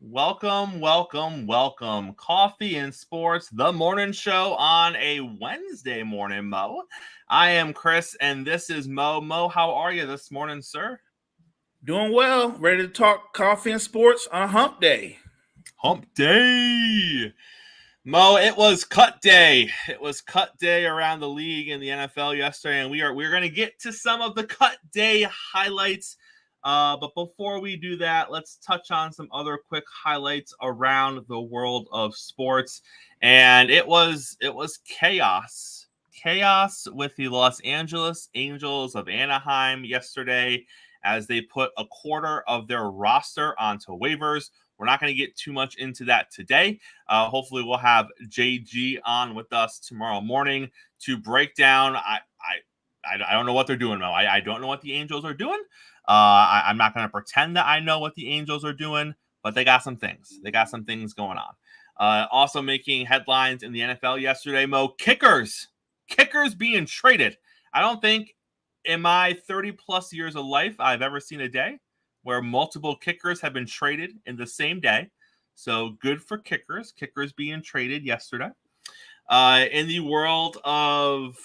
Welcome, welcome, welcome. Coffee and Sports, the morning show on a Wednesday morning, Mo. I am Chris, and this is Mo. Mo, how are you this morning, sir? Doing well. Ready to talk coffee and sports on a hump day. Hump day. Mo, it was cut day. It was cut day around the league in the NFL yesterday, and we're going to get to some of the cut day highlights. But before we do that, let's touch on some other quick highlights around the world of sports. And it was chaos with the Los Angeles Angels of Anaheim yesterday as they put a quarter of their roster onto waivers. We're not going to get too much into that today. Hopefully, we'll have JG on with us tomorrow morning to break down. I don't know what they're doing, Mo. I don't know what the Angels are doing. I'm not going to pretend that I know what the Angels are doing, but they got some things. They got some things going on. Also making headlines in the NFL yesterday, Mo, kickers being traded. I don't think in my 30 plus years of life I've ever seen a day where multiple kickers have been traded in the same day. So good for kickers being traded yesterday. In the world of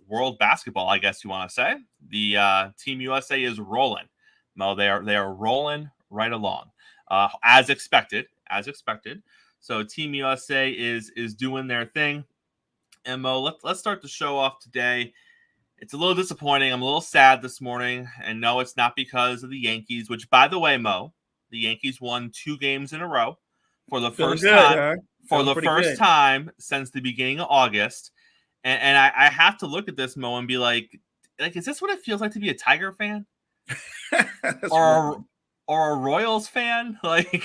world basketball, I guess you want to say, the Team USA is rolling. Mo, they are rolling right along, as expected. So Team USA is doing their thing. And Mo, let's start the show off today. It's a little disappointing. I'm a little sad this morning. And no, it's not because of the Yankees, which, by the way, Mo, the Yankees won 2 games in a row for the Feeling first good, time huh? for Feeling the pretty first good. time since the beginning of August. And I have to look at this, Mo, and be like, is this what it feels like to be a Tiger fan? That's or wrong. or a Royals fan? Like,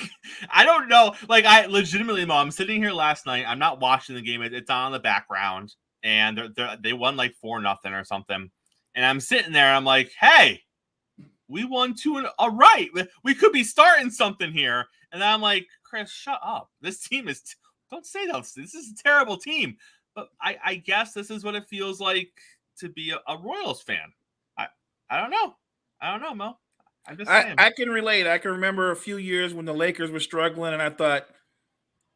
I don't know. Like, I legitimately, Mo, I'm sitting here last night. I'm not watching the game. It's on in the background, and they won like 4-0 or something. And I'm sitting there. I'm like, hey, we won 2 and all right. We could be starting something here. And then I'm like, Chris, shut up. This team is. Don't say that. This is a terrible team. But I guess this is what it feels like to be a Royals fan. I I don't know. I don't know, Mo. I'm just I, saying. I can relate. I can remember a few years when the Lakers were struggling, and I thought,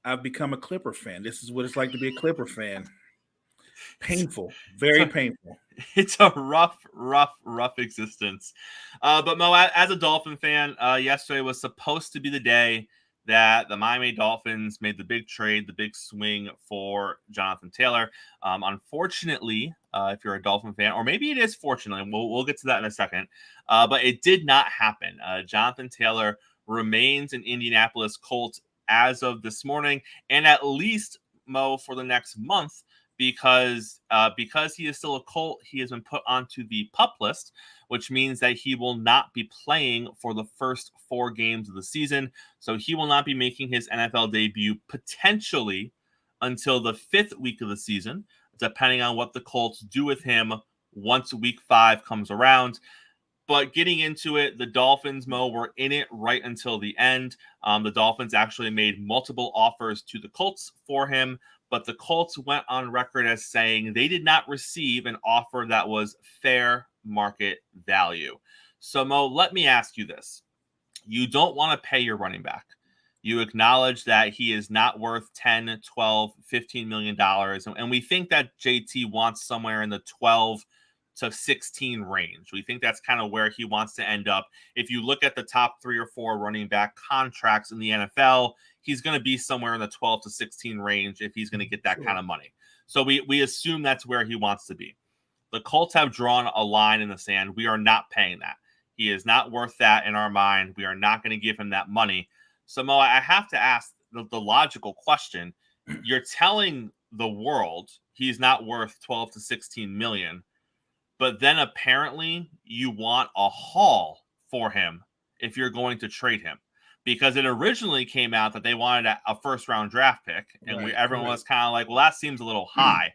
I've become a Clipper fan. This is what it's like to be a Clipper fan. It's, Painful. it's Very a painful. it's a rough existence. But Mo, as a Dolphin fan, yesterday was supposed to be the day that the Miami Dolphins made the big trade, the big swing for Jonathan Taylor. Unfortunately, if you're a Dolphin fan, or maybe it is fortunately, we'll get to that in a second. But it did not happen. Jonathan Taylor remains an Indianapolis Colt as of this morning, and at least, Mo, for the next month, because he is still a Colt, he has been put onto the PUP list, which means that he will not be playing for the first 4 games of the season. So he will not be making his NFL debut potentially until the 5th week of the season, depending on what the Colts do with him once week 5 comes around. But getting into it, the Dolphins, Mo, were in it right until the end. The Dolphins actually made multiple offers to the Colts for him, but the Colts went on record as saying they did not receive an offer that was fair market value. So, Mo, let me ask you this. You don't want to pay your running back. You acknowledge that he is not worth 10, 12, $15 million. And we think that JT wants somewhere in the 12 to 16 range. We think that's kind of where he wants to end up. If you look at the top 3 or 4 running back contracts in the NFL, he's going to be somewhere in the 12 to 16 range if he's going to get that kind of money. So we assume that's where he wants to be. The Colts have drawn a line in the sand. We are not paying that. He is not worth that in our mind. We are not going to give him that money. So, Mo, I have to ask the logical question. You're telling the world he's not worth 12 to 16 million, but then apparently you want a haul for him if you're going to trade him. Because it originally came out that they wanted a first round draft pick, and Right. everyone Correct. was kind of like, well, that seems a little high.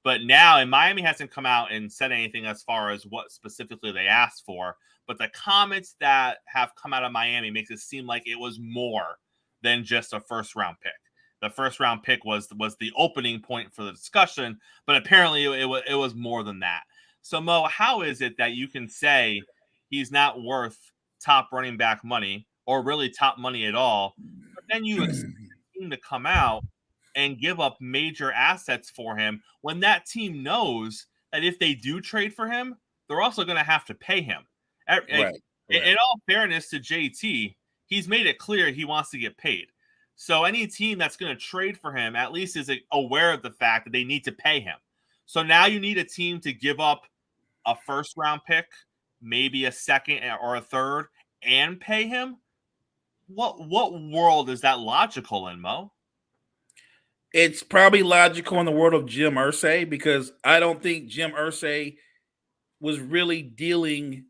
But now, and Miami hasn't come out and said anything as far as what specifically they asked for. But the comments that have come out of Miami makes it seem like it was more than just a first round pick. The first round pick was the opening point for the discussion, but apparently it was more than that. So, Mo, how is it that you can say he's not worth top running back money or really top money at all, but then you expect the team to come out and give up major assets for him when that team knows that if they do trade for him, they're also going to have to pay him. Right. In all fairness to JT, he's made it clear he wants to get paid. So any team that's going to trade for him at least is aware of the fact that they need to pay him. So now you need a team to give up a first round pick, maybe a second or a third, and pay him. What world is that logical in, Mo? It's probably logical in the world of Jim Irsay, because I don't think Jim Irsay was really dealing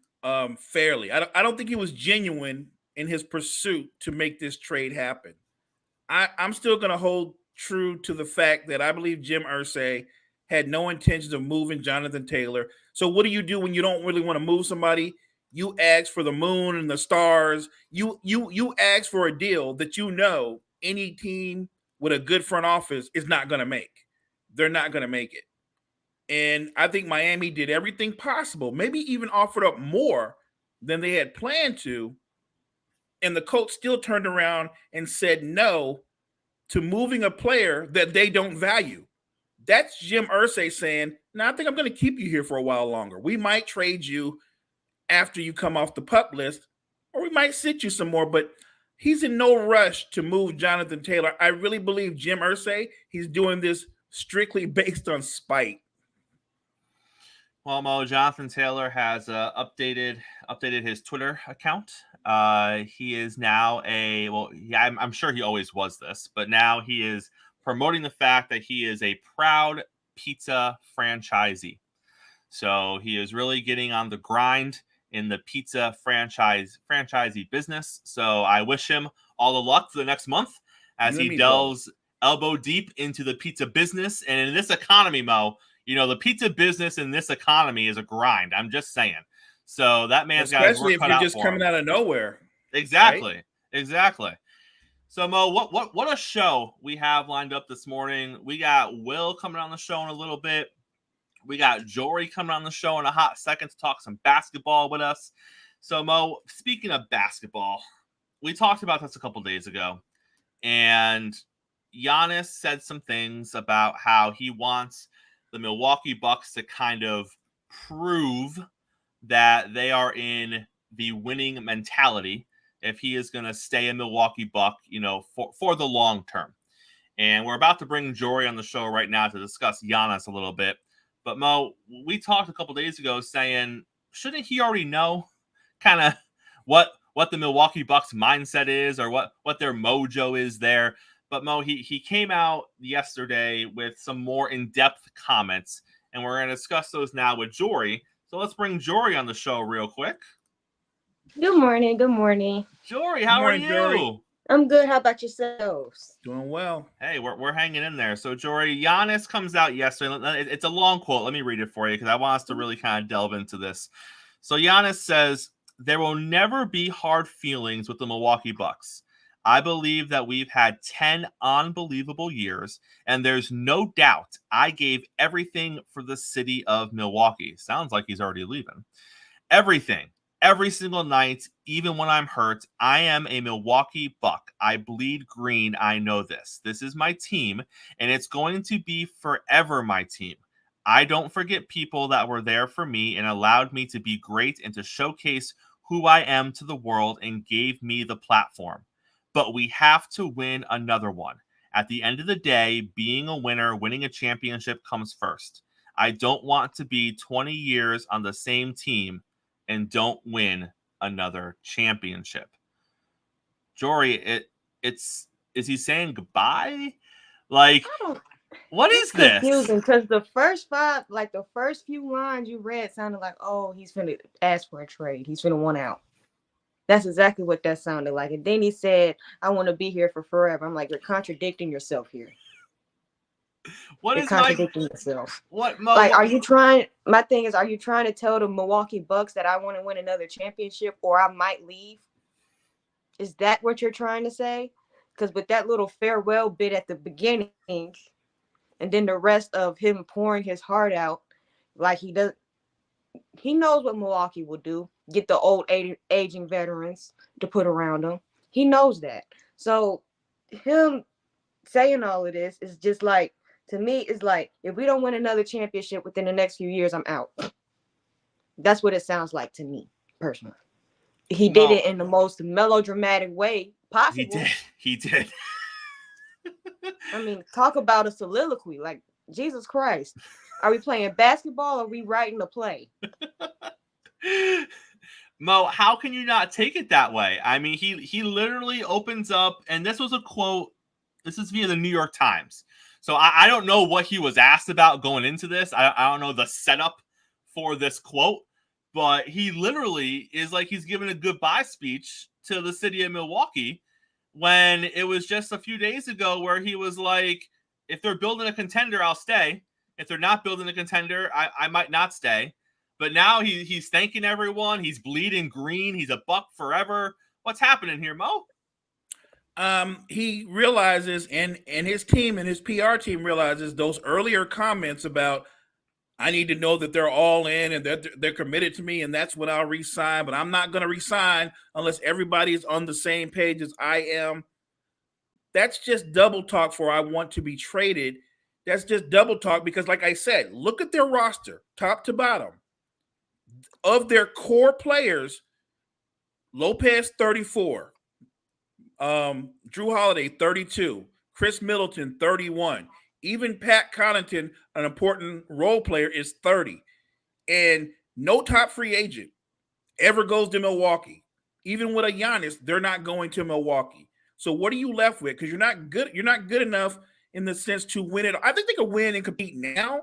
fairly. I don't think he was genuine in his pursuit to make this trade happen. I'm still going to hold true to the fact that I believe Jim Irsay had no intentions of moving Jonathan Taylor. So what do you do when you don't really want to move somebody? You ask for the moon and the stars. You ask for a deal that you know any team with a good front office is not going to make. They're not going to make it. And I think Miami did everything possible, maybe even offered up more than they had planned to. And the coach still turned around and said no to moving a player that they don't value. That's Jim Irsay saying, no, I think I'm going to keep you here for a while longer. We might trade you after you come off the PUP list, or we might sit you some more, but he's in no rush to move Jonathan Taylor. I really believe Jim Irsay, he's doing this strictly based on spite. Well, Mo, Jonathan Taylor has updated his Twitter account. He is now I'm sure he always was this, but now he is promoting the fact that he is a proud pizza franchisee. So he is really getting on the grind in the pizza franchisee business. So I wish him all the luck for the next month as he delves elbow deep into the pizza business. And in this economy, Mo, you know, the pizza business in this economy is a grind. I'm just saying. So that man's got his work cut out for him. Especially if you're just coming out of nowhere. Exactly. Right? Exactly. So Mo, what a show we have lined up this morning. We got Will coming on the show in a little bit. We got Jory coming on the show in a hot second to talk some basketball with us. So Mo, speaking of basketball, we talked about this a couple days ago, and Giannis said some things about how he wants the Milwaukee Bucks to kind of prove that they are in the winning mentality if he is going to stay a Milwaukee Buck, you know, for the long term. And we're about to bring Jory on the show right now to discuss Giannis a little bit. But Mo, we talked a couple days ago saying, shouldn't he already know kind of what the Milwaukee Bucks mindset is, or what their mojo is there? But Mo, he came out yesterday with some more in-depth comments, and we're going to discuss those now with Jory. So let's bring Jory on the show real quick. Good morning. Good morning. Jory, how are you? Jory. I'm good. How about yourselves? Doing well. Hey, we're hanging in there. So Jory, Giannis comes out yesterday. It's a long quote. Let me read it for you because I want us to really kind of delve into this. So Giannis says, "There will never be hard feelings with the Milwaukee Bucks. I believe that we've had 10 unbelievable years, and there's no doubt I gave everything for the city of Milwaukee." Sounds like he's already leaving. "Everything. Every single night, even when I'm hurt, I am a Milwaukee Buck. I bleed green. I know this. This is my team, and it's going to be forever my team. I don't forget people that were there for me and allowed me to be great and to showcase who I am to the world and gave me the platform. But we have to win another one. At the end of the day, being a winner, winning a championship comes first. I don't want to be 20 years on the same team and don't win another championship." Jory, is he saying goodbye? Like, what is this? Confusing, because the first few lines you read sounded like, oh, he's finna ask for a trade. He's finna want out. That's exactly what that sounded like. And then he said, I want to be here for forever. I'm like, you're contradicting yourself here. You're contradicting yourself. What, Mo? Like, are you trying? My thing is, are you trying to tell the Milwaukee Bucks that I want to win another championship or I might leave? Is that what you're trying to say? Because with that little farewell bit at the beginning, and then the rest of him pouring his heart out, like he knows what Milwaukee will do. Get the old aging veterans to put around him. He knows that. So him saying all of this is just like, to me, it's like, if we don't win another championship within the next few years, I'm out. That's what it sounds like to me, personally. He did Mo, it in the most melodramatic way possible. he did. I mean, talk about a soliloquy. Like, Jesus Christ. Are we playing basketball or are we writing a play? Mo, how can you not take it that way? I mean, he literally opens up, and this was a quote. This is via the New York Times. So I don't know what he was asked about going into this. I don't know the setup for this quote, but he literally is like he's giving a goodbye speech to the city of Milwaukee when it was just a few days ago where he was like, if they're building a contender, I'll stay. If they're not building a contender, I might not stay. But now he's thanking everyone. He's bleeding green. He's a Buck forever. What's happening here, Mo? He realizes, and his team and his PR team realizes those earlier comments about, I need to know that they're all in and that they're committed to me, and that's when I'll resign. But I'm not going to resign unless everybody is on the same page as I am. That's just double talk for I want to be traded. That's just double talk because, like I said, look at their roster, top to bottom. Of their core players, Lopez 34, Drew Holiday 32, Chris Middleton 31, even Pat Connaughton, an important role player, is 30, and no top free agent ever goes to Milwaukee. Even with a Giannis, they're not going to Milwaukee. So what are you left with? Because you're not good. You're not good enough in the sense to win it. I think they could win and compete now,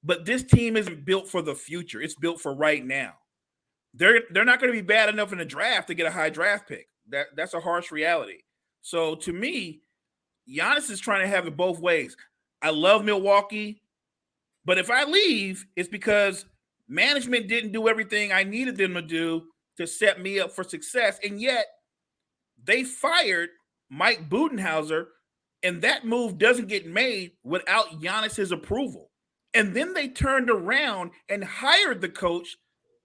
but this team isn't built for the future. It's built for right now. They're not going to be bad enough in the draft to get a high draft pick. That's a harsh reality. So to me, Giannis is trying to have it both ways. I love Milwaukee, but if I leave, it's because management didn't do everything I needed them to do to set me up for success. And yet they fired Mike Budenholzer, and that move doesn't get made without Giannis's approval. And then they turned around and hired the coach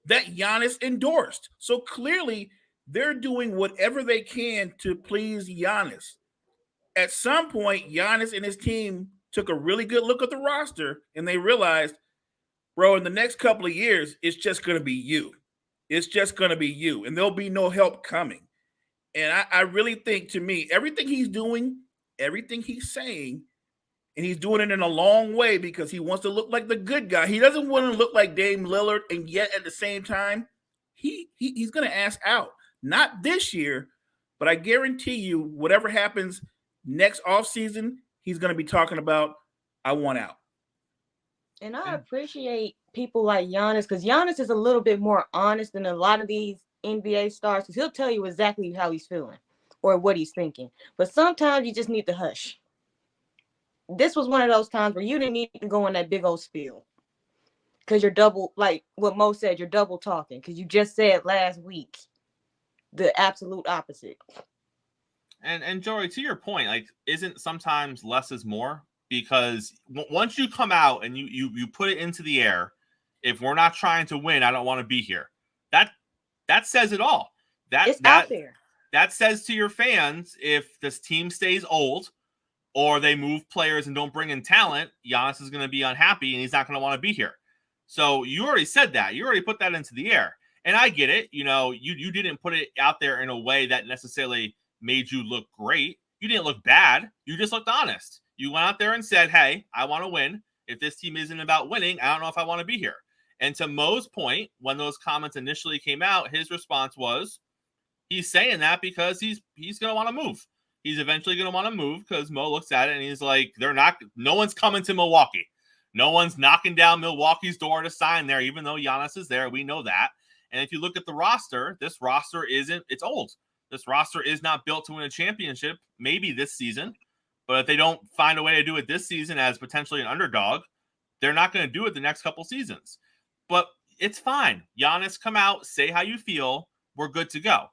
that Giannis endorsed. So clearly they're doing whatever they can to please Giannis. At some point, Giannis and his team took a really good look at the roster and they realized, bro, in the next couple of years, it's just going to be you. It's just going to be you, and there'll be no help coming. And I really think, to me, everything he's doing, everything he's saying, and he's doing it in a long way because he wants to look like the good guy. He doesn't want to look like Dame Lillard, and yet at the same time, he's going to ask out. Not this year, but I guarantee you, whatever happens next offseason, he's going to be talking about, I want out. And I appreciate people like Giannis, because Giannis is a little bit more honest than a lot of these NBA stars, because he'll tell you exactly how he's feeling or what he's thinking. But sometimes you just need to hush. This was one of those times where you didn't need to go in that big old spiel, because you're double, like what Mo said, you're double talking, because you just said last week the absolute opposite. And Jory, to your point, like, isn't sometimes less is more? Because once you come out and you put it into the air, if we're not trying to win, I don't want to be here. That says it all. It's out there. That says to your fans, if this team stays old or they move players and don't bring in talent, Giannis is going to be unhappy and he's not going to want to be here. So you already said that. You already put that into the air. And I get it. You know, you didn't put it out there in a way that necessarily made you look great. You didn't look bad. You just looked honest. You went out there and said, hey, I want to win. If this team isn't about winning, I don't know if I want to be here. And to Mo's point, when those comments initially came out, his response was, he's saying that because he's going to want to move. He's eventually going to want to move because Mo looks at it and he's like, no one's coming to Milwaukee. No one's knocking down Milwaukee's door to sign there, even though Giannis is there. We know that. And if you look at the roster, this roster it's old. This roster is not built to win a championship, maybe this season. But if they don't find a way to do it this season as potentially an underdog, they're not going to do it the next couple seasons. But it's fine. Giannis, come out, say how you feel. We're good to go.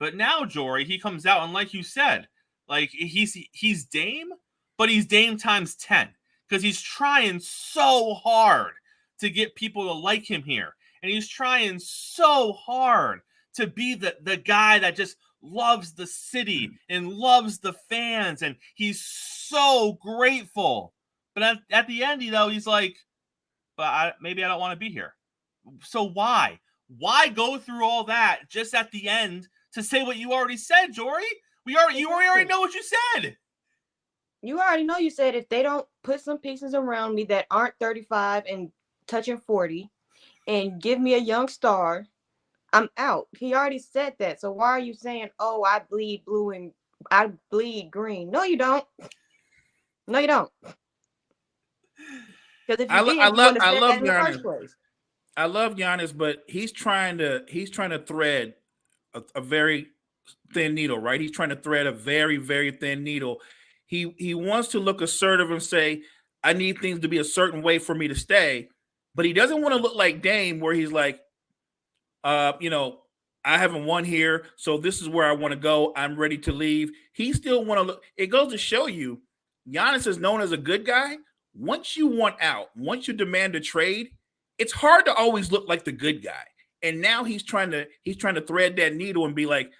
But now, Jory, he comes out, and like you said, like he's Dame, but he's Dame times 10 because he's trying so hard to get people to like him here. And he's trying so hard to be the guy that just loves the city and loves the fans, and he's so grateful. But at the end, he's like, but maybe I don't want to be here. So why? Why go through all that just at the end to say what you already said, Jory? You already know what you said. You already know you said if they don't put some pieces around me that aren't 35 and touching 40 and give me a young star, I'm out. He already said that. So why are you saying, oh, I bleed blue and I bleed green? No, you don't. No, you don't. Because if you did, you wouldn't have said that in the first place. I love Giannis, but he's trying to thread a very thin needle, right? He's trying to thread a very, very thin needle. He wants to look assertive and say, I need things to be a certain way for me to stay, but he doesn't want to look like Dame, where he's like, I haven't won here, so this is where I want to go. I'm ready to leave. He still want to look. It goes to show you, Giannis is known as a good guy. Once you want out, once you demand a trade, it's hard to always look like the good guy. And now he's trying to thread that needle and be like,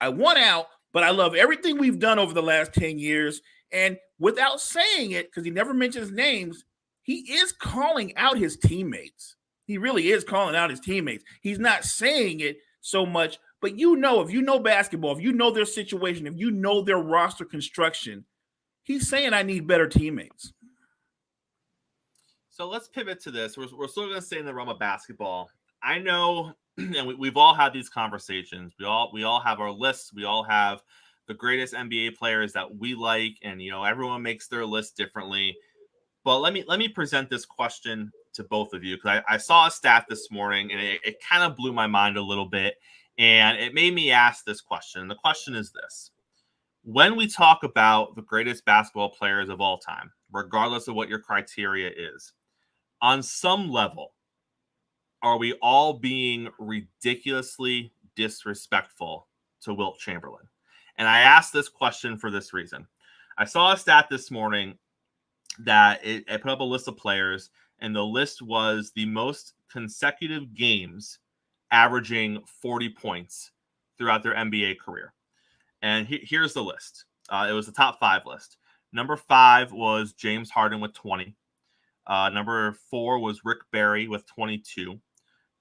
I want out, but I love everything we've done over the last 10 years. And without saying it, because he never mentions names, he is calling out his teammates. He really is calling out his teammates. He's not saying it so much, but if you know basketball, if you know their situation, if you know their roster construction, he's saying I need better teammates. So let's pivot to this. We're still going to stay in the realm of basketball. I know, and we've all had these conversations. We all have our lists. We all have the greatest NBA players that we like, and everyone makes their list differently. But let me present this question to both of you, because I saw a stat this morning, and it kind of blew my mind a little bit, and it made me ask this question. The question is this: when we talk about the greatest basketball players of all time, regardless of what your criteria is, on some level, are we all being ridiculously disrespectful to Wilt Chamberlain? And I asked this question for this reason. I saw a stat this morning that it put up a list of players, and the list was the most consecutive games averaging 40 points throughout their NBA career. And here's the list. It was the top 5 list. Number 5 was James Harden with 20. Number 4 was Rick Barry with 22.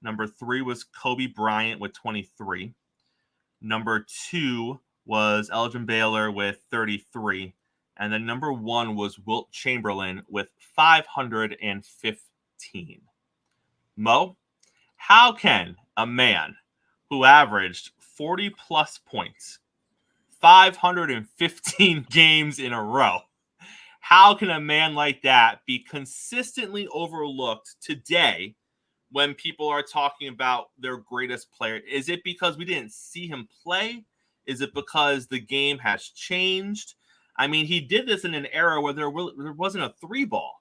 Number 3 was Kobe Bryant with 23. Number 2 was Elgin Baylor with 33. And then number 1 was Wilt Chamberlain with 515. Mo, how can a man who averaged 40 plus points, 515 games in a row, how can a man like that be consistently overlooked today when people are talking about their greatest player? Is it because we didn't see him play? Is it because the game has changed? I mean, he did this in an era where there wasn't a 3-ball.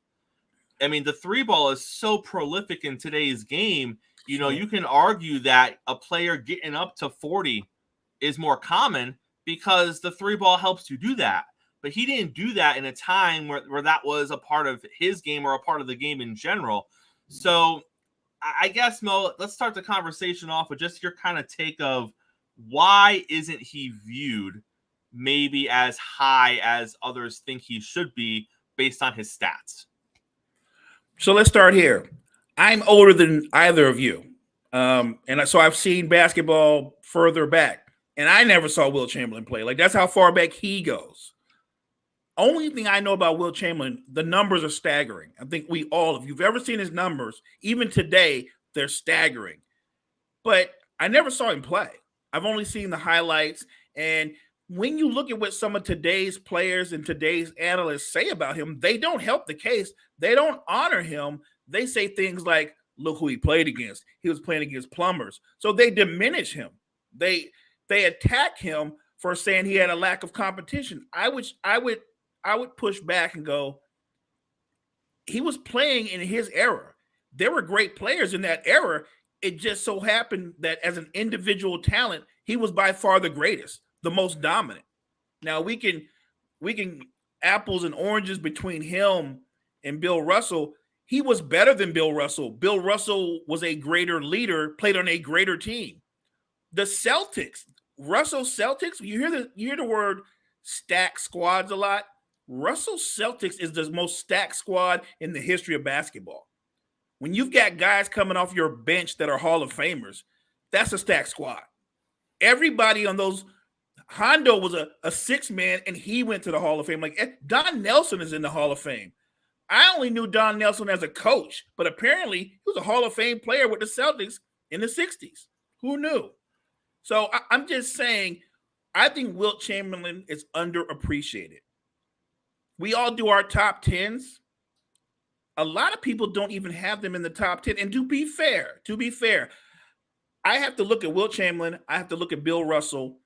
I mean, the 3-ball is so prolific in today's game. You can argue that a player getting up to 40 is more common because the 3-ball helps you do that. But he didn't do that in a time where that was a part of his game or a part of the game in general. So I guess, Mo, let's start the conversation off with just your kind of take of why isn't he viewed maybe as high as others think he should be based on his stats? So let's start here. I'm older than either of you. And so I've seen basketball further back, and I never saw Wilt Chamberlain play. Like, that's how far back he goes. Only thing I know about Wilt Chamberlain, the numbers are staggering. I think if you've ever seen his numbers, even today, they're staggering. But I never saw him play. I've only seen the highlights. And when you look at what some of today's players and today's analysts say about him, they don't help the case. They don't honor him. They say things like, look who he played against. He was playing against plumbers. So they diminish him. They attack him for saying he had a lack of competition. I would push back and go, he was playing in his era. There were great players in that era. It just so happened that as an individual talent, he was by far the greatest, the most dominant. Now we can apples and oranges between him and Bill Russell. He was better than Bill Russell. Bill Russell was a greater leader, played on a greater team. The Celtics, Russell Celtics, you hear the word stacked squads a lot. Russell Celtics is the most stacked squad in the history of basketball. When you've got guys coming off your bench that are Hall of Famers, that's a stacked squad. Everybody on those, Hondo was a six-man, and he went to the Hall of Fame. Like, Don Nelson is in the Hall of Fame. I only knew Don Nelson as a coach, but apparently he was a Hall of Fame player with the Celtics in the 60s. Who knew? So I'm just saying, I think Wilt Chamberlain is underappreciated. We all do our top 10s. A lot of people don't even have them in the top 10. And to be fair, I have to look at Wilt Chamberlain. I have to look at Bill Russell.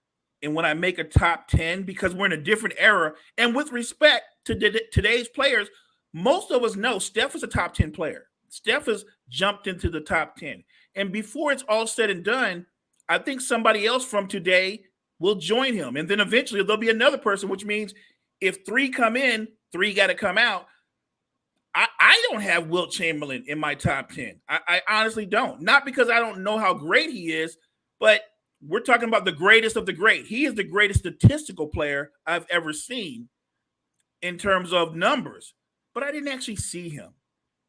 And when I make a top 10, because we're in a different era, and with respect to today's players, most of us know Steph is a top 10 player. Steph has jumped into the top 10. And before it's all said and done, I think somebody else from today will join him. And then eventually there'll be another person, which means if 3 come in, 3 got to come out. I don't have Wilt Chamberlain in my top 10. I honestly don't. Not because I don't know how great he is, but we're talking about the greatest of the great. He is the greatest statistical player I've ever seen in terms of numbers, but I didn't actually see him.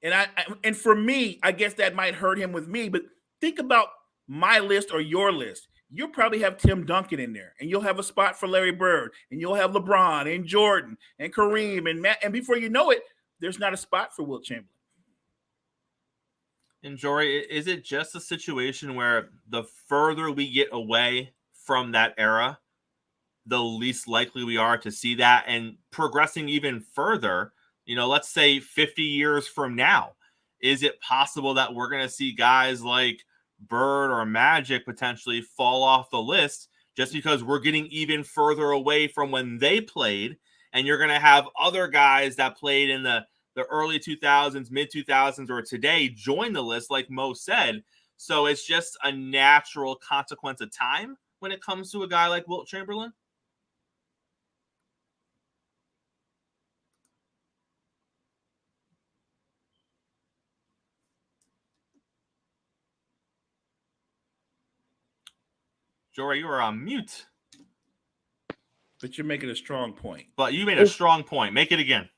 And for me, I guess that might hurt him with me, but think about my list or your list. You'll probably have Tim Duncan in there, and you'll have a spot for Larry Bird, and you'll have LeBron and Jordan and Kareem and Matt, and before you know it, there's not a spot for Wilt Chamberlain. And Jory, is it just a situation where the further we get away from that era, the least likely we are to see that? And progressing even further, let's say 50 years from now, is it possible that we're going to see guys like Bird or Magic potentially fall off the list just because we're getting even further away from when they played, and you're going to have other guys that played in the early 2000s, mid 2000s, or today join the list, like Mo said. So it's just a natural consequence of time when it comes to a guy like Wilt Chamberlain. Jory, you are on mute. But you're making a strong point. But you made a strong point. Make it again.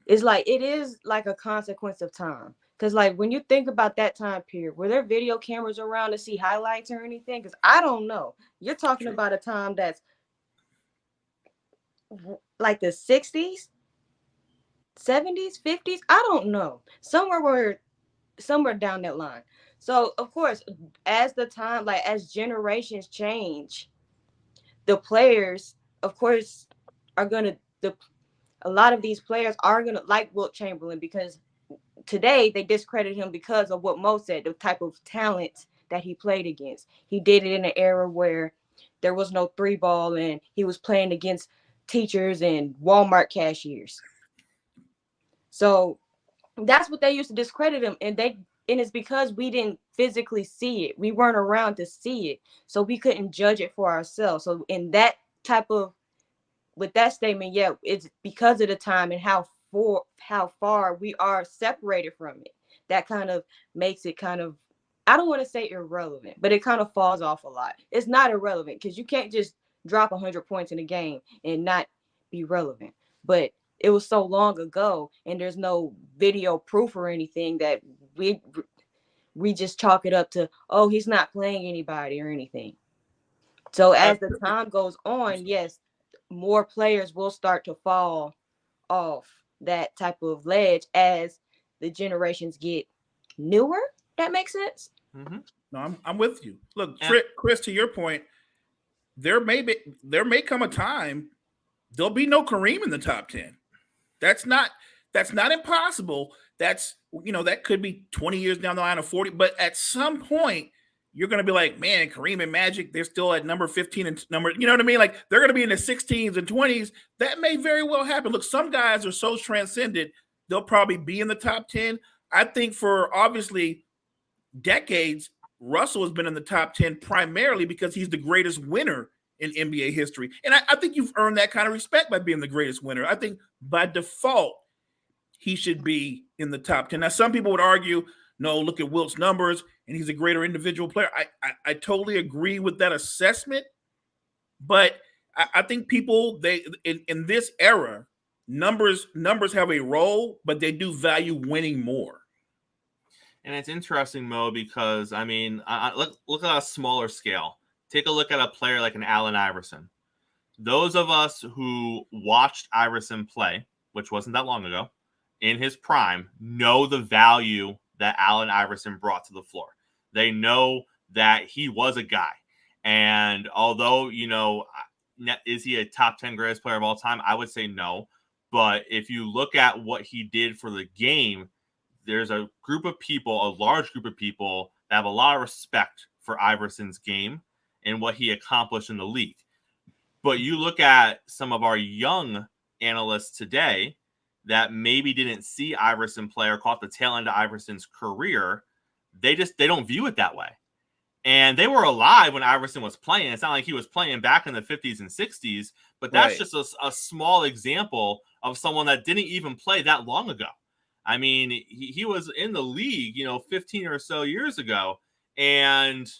It's like, it is like a consequence of time. Because like when you think about that time period, were there video cameras around to see highlights or anything? Because I don't know. You're talking about a time that's like the 60s, 70s, 50s. I don't know. Somewhere down that line. So of course, as the time, like as generations change, the players, of course, are gonna a lot of these players are gonna like Wilt Chamberlain, because today they discredit him because of what Mo said, the type of talent that he played against. He did it in an era where there was no 3-ball and he was playing against teachers and Walmart cashiers. So that's what they used to discredit him, and it's because we didn't physically see it. We weren't around to see it, so we couldn't judge it for ourselves. So in that type of, with that statement, yeah, it's because of the time and how far we are separated from it. That kind of makes it kind of, I don't want to say irrelevant, but it kind of falls off a lot. It's not irrelevant because you can't just drop 100 points in a game and not be relevant. But it was so long ago, and there's no video proof or anything that we just chalk it up to, oh, he's not playing anybody or anything. So as the time goes on, yes, more players will start to fall off that type of ledge as the generations get newer. That makes sense. Mm-hmm. No, I'm with you. Look, Chris, to your point, there may come a time there'll be no Kareem in the top 10. That's not impossible. That's, that could be 20 years down the line, or 40. But at some point, you're going to be like, man, Kareem and Magic, they're still at number 15 and number, you know what I mean? Like, they're going to be in the 16s and 20s. That may very well happen. Look, some guys are so transcendent, they'll probably be in the top 10. I think for obviously decades, Russell has been in the top 10 primarily because he's the greatest winner in NBA history. And I think you've earned that kind of respect by being the greatest winner. I think by default, he should be in the top 10. Now, some people would argue, no, look at Wilt's numbers, and he's a greater individual player. I totally agree with that assessment, But I think people in this era, numbers have a role, but they do value winning more. And it's interesting, Mo, because I mean, look at a smaller scale. Take a look at a player like an Allen Iverson. Those of us who watched Iverson play, which wasn't that long ago, in his prime, know the value that Allen Iverson brought to the floor. They know that he was a guy. And although, is he a top 10 greatest player of all time? I would say no. But if you look at what he did for the game, there's a group of people, a large group of people that have a lot of respect for Iverson's game and what he accomplished in the league. But you look at some of our young analysts today that maybe didn't see Iverson play or caught the tail end of Iverson's career, they don't view it that way. And they were alive when Iverson was playing. It's not like he was playing back in the 50s and 60s, but that's just a small example of someone that didn't even play that long ago. I mean, he was in the league, 15 or so years ago, and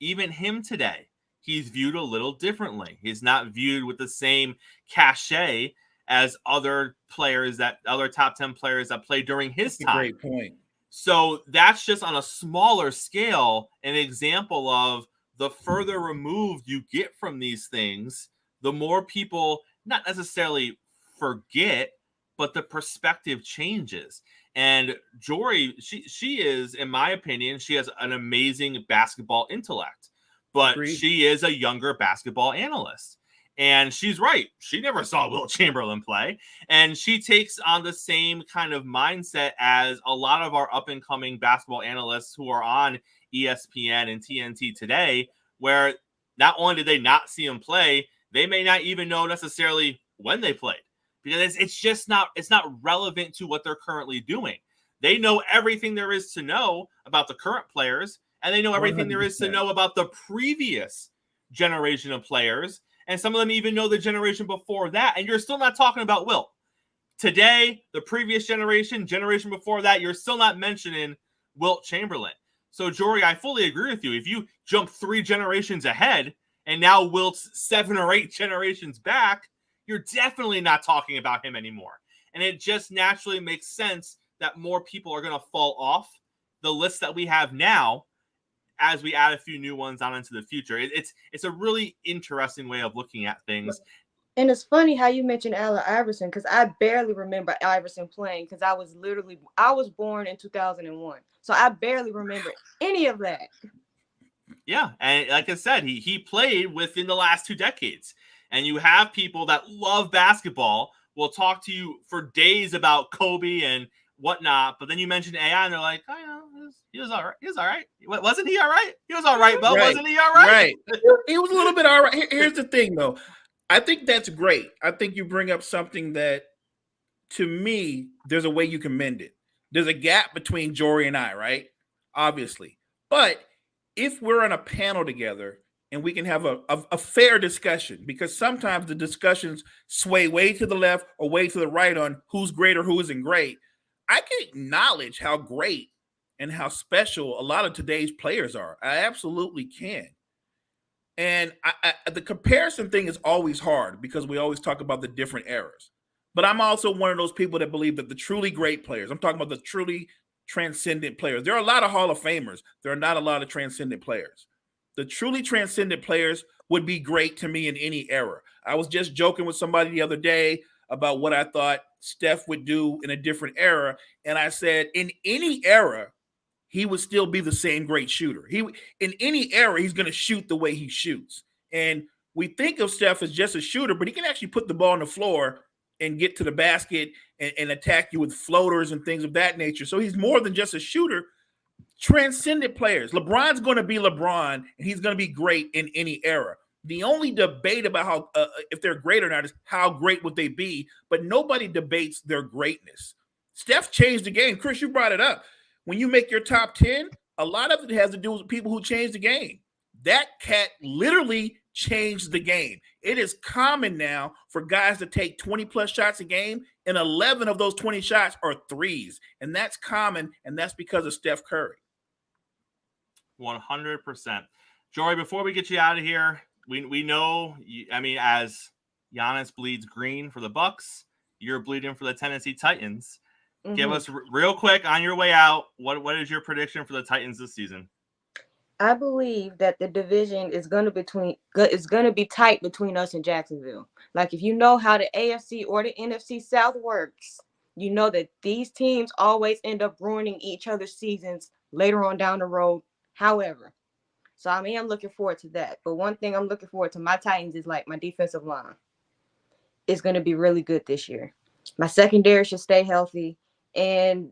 even him today, he's viewed a little differently. He's not viewed with the same cachet as other top 10 players that played during his time. Great point. So that's just on a smaller scale, an example of the further removed you get from these things, the more people not necessarily forget, but the perspective changes. And Jory, she is, in my opinion, she has an amazing basketball intellect, but Agreed. She is a younger basketball analyst. And she's right. She never saw Wilt Chamberlain play. And she takes on the same kind of mindset as a lot of our up-and-coming basketball analysts who are on ESPN and TNT today, where not only did they not see him play, they may not even know necessarily when they played. Because it's not relevant to what they're currently doing. They know everything there is to know about the current players, and they know everything 100%. there is to know about the previous generation of players. And some of them even know the generation before that. And you're still not talking about Wilt. Today, the previous generation before that, you're still not mentioning Wilt Chamberlain. So, Jory, I fully agree with you. If you jump 3 generations ahead and now Wilt's 7 or 8 generations back, you're definitely not talking about him anymore. And it just naturally makes sense that more people are going to fall off the list that we have now as we add a few new ones on into the future. It's a really interesting way of looking at things. And it's funny how you mentioned Allen Iverson, because I barely remember Iverson playing, because I was born in 2001. So I barely remember any of that. Yeah, and like I said, he played within the last 2 decades. And you have people that love basketball will talk to you for days about Kobe and whatnot, but then you mention AI and they're like, oh, he was all right. He was all right. Wasn't he all right? He was all right, Bo. Right. Wasn't he all right? Right. He was a little bit all right. Here's the thing, though. I think that's great. I think you bring up something that, to me, there's a way you can mend it. There's a gap between Jory and I, right? Obviously. But if we're on a panel together and we can have a fair discussion, because sometimes the discussions sway way to the left or way to the right on who's great or who isn't great, I can acknowledge how great and how special a lot of today's players are. I absolutely can. And the comparison thing is always hard because we always talk about the different eras. But I'm also one of those people that believe that the truly great players, I'm talking about the truly transcendent players. There are a lot of Hall of Famers. There are not a lot of transcendent players. The truly transcendent players would be great to me in any era. I was just joking with somebody the other day about what I thought Steph would do in a different era. And I said, in any era, he would still be the same great shooter. In any era, he's going to shoot the way he shoots. And we think of Steph as just a shooter, but he can actually put the ball on the floor and get to the basket and attack you with floaters and things of that nature. So he's more than just a shooter. Transcendent players. LeBron's going to be LeBron, and he's going to be great in any era. The only debate about how if they're great or not is how great would they be, but nobody debates their greatness. Steph changed the game. Chris, you brought it up. When you make your top 10, a lot of it has to do with people who changed the game. That cat literally changed the game. It is common now for guys to take 20-plus shots a game, and 11 of those 20 shots are threes. And that's common, and that's because of Steph Curry. 100%. Jory, before we get you out of here, we know. I mean, as Giannis bleeds green for the Bucks, you're bleeding for the Tennessee Titans. Give us real quick on your way out. What is your prediction for the Titans this season? I believe that the division is going to be tight between us and Jacksonville. Like, if you know how the AFC or the NFC South works, you know that these teams always end up ruining each other's seasons later on down the road. However, so I mean, I'm looking forward to that. But one thing I'm looking forward to my Titans is like my defensive line. It's going to be really good this year. My secondary should stay healthy, and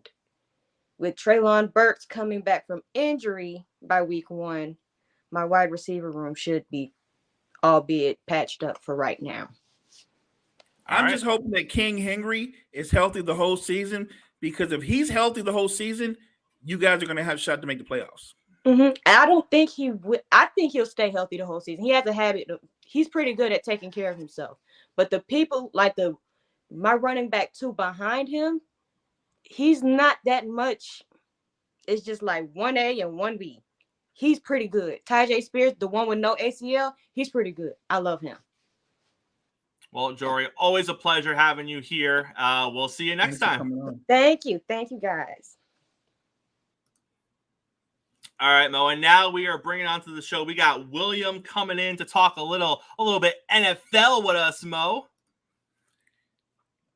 with Treylon Burks coming back from injury by week 1, my wide receiver room should be, albeit patched up for right now. I'm just hoping that King Henry is healthy the whole season, because if he's healthy the whole season, you guys are going to have a shot to make the playoffs. I don't think he would. I think he'll stay healthy the whole season. He has a habit of, he's pretty good at taking care of himself. But the people like my running back 2 behind him, he's not that much. It's just like 1A and 1B. He's pretty good. Tyjae Spears, the one with no ACL, he's pretty good. I love him. Well, Jory, always a pleasure having you here. We'll see you next time. Thank you. Thank you, guys. All right, Mo, and now we are bringing onto the show. We got William coming in to talk a little bit NFL with us, Mo.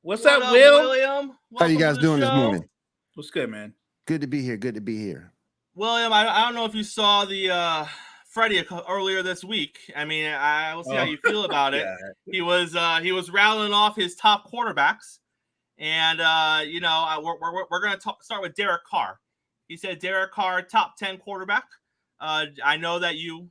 What's up, Will? William? How you guys doing this morning? What's good, man? Good to be here. Good to be here. William, I don't know if you saw the Freddie earlier this week. I mean, I will see how you feel about it. He was rattling off his top quarterbacks, and we're going to start with Derek Carr. He said Derek Carr, top 10 quarterback. I know that you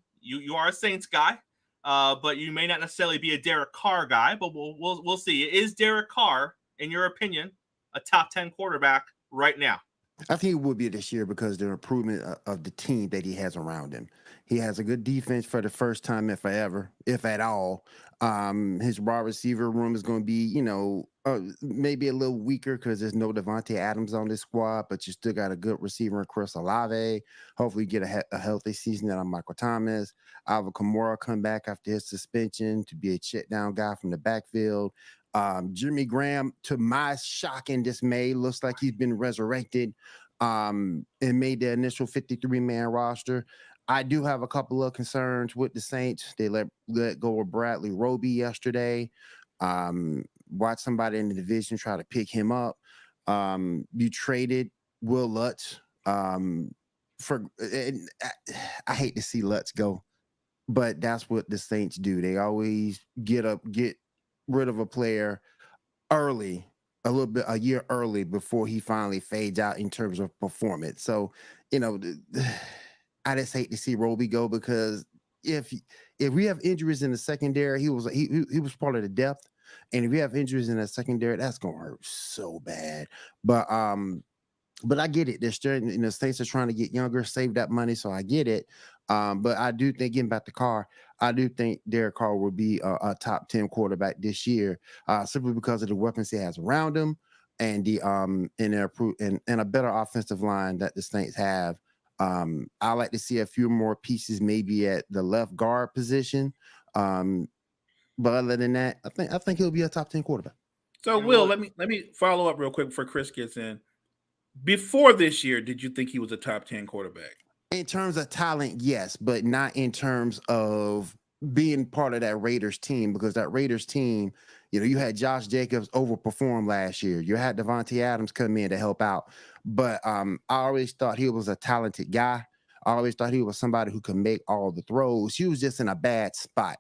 are a Saints guy, but you may not necessarily be a Derek Carr guy. But we'll see. Is Derek Carr, in your opinion, a top 10 quarterback right now? I think it would be this year because the improvement of the team that he has around him. He has a good defense for the first time, if at all. His wide receiver room is going to be, maybe a little weaker because there's no Devontae Adams on this squad, but you still got a good receiver in Chris Olave. Hopefully you get a healthy season out of Michael Thomas. Alvin Kamara come back after his suspension to be a check down guy from the backfield. Jimmy Graham, to my shock and dismay, looks like he's been resurrected and made the initial 53-man roster. I do have a couple of concerns with the Saints. They let go of Bradley Roby yesterday. Watch somebody in the division try to pick him up. You traded Will Lutz I hate to see Lutz go, but that's what the Saints do. They always get rid of a player early, a year early before he finally fades out in terms of performance. So, I just hate to see Roby go because if we have injuries in the secondary, he was part of the depth, and if we have injuries in the secondary, that's gonna hurt so bad. But I get it. They're still, the Saints are trying to get younger, save that money, so I get it. But I do think, getting back to Carr, I do think Derek Carr will be a top 10 quarterback this year, simply because of the weapons he has around him and and a better offensive line that the Saints have. I like to see a few more pieces maybe at the left guard position. But other than that, I think he'll be a top 10 quarterback. So, Will, let me follow up real quick before Chris gets in. Before this year, did you think he was a top 10 quarterback? In terms of talent, yes, but not in terms of being part of that Raiders team, because that Raiders team, you had Josh Jacobs overperform last year. You had Devontae Adams come in to help out. But I always thought he was a talented guy. I always thought he was somebody who could make all the throws. He was just in a bad spot.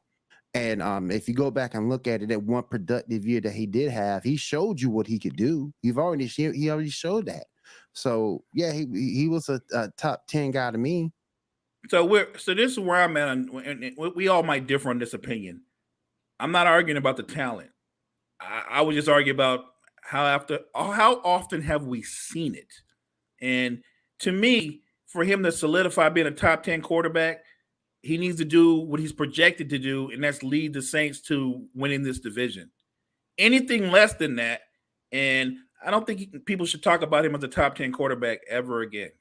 And if you go back and look at it, that one productive year that he did have, he showed you what he could do. He already showed that. So yeah, he was a top 10 guy to me. So this is where I'm at, and we all might differ on this opinion. I'm not arguing about the talent. I would just argue about how often have we seen it. And to me, for him to solidify being a top 10 quarterback, he needs to do what he's projected to do, and that's lead the Saints to winning this division. Anything less than that, and I don't think people should talk about him as a top 10 quarterback ever again.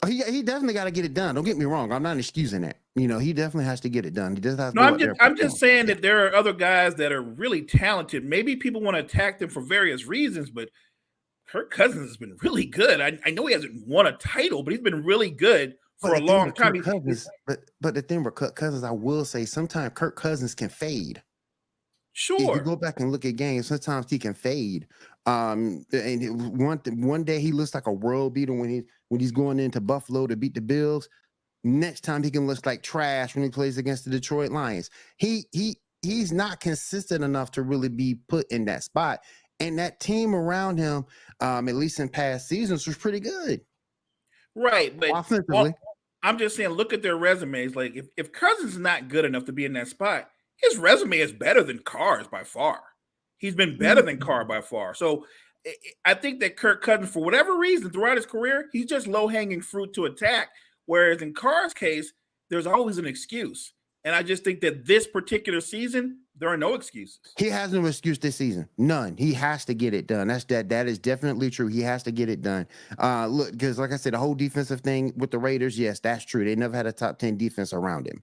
He definitely got to get it done. Don't get me wrong. I'm not excusing that. He definitely has to get it done. He does have to No, go I'm out there just and I'm just perform. saying that there are other guys that are really talented. Maybe people want to attack them for various reasons, but Kirk Cousins has been really good. I know he hasn't won a title, but he's been really good for But a the thing long with time. Kirk Cousins, but the thing with Kirk Cousins, I will say, sometimes Kirk Cousins can fade. If you Sure. go back and look at games, sometimes he can fade. One day he looks like a world beater when he's going into Buffalo to beat the Bills. Next time he can look like trash when he plays against the Detroit Lions. He's not consistent enough to really be put in that spot. And that team around him, at least in past seasons, was pretty good. Right, but Offensively. I'm just saying, look at their resumes. Like if Cousins is not good enough to be in that spot, his resume is better than Carr's by far. He's been better than Carr by far. So I think that Kirk Cousins, for whatever reason, throughout his career, he's just low-hanging fruit to attack. Whereas in Carr's case, there's always an excuse. And I just think that this particular season, there are no excuses. He has no excuse this season. None. He has to get it done. That is definitely true. He has to get it done. Look, because like I said, the whole defensive thing with the Raiders, yes, that's true. They never had a top 10 defense around him.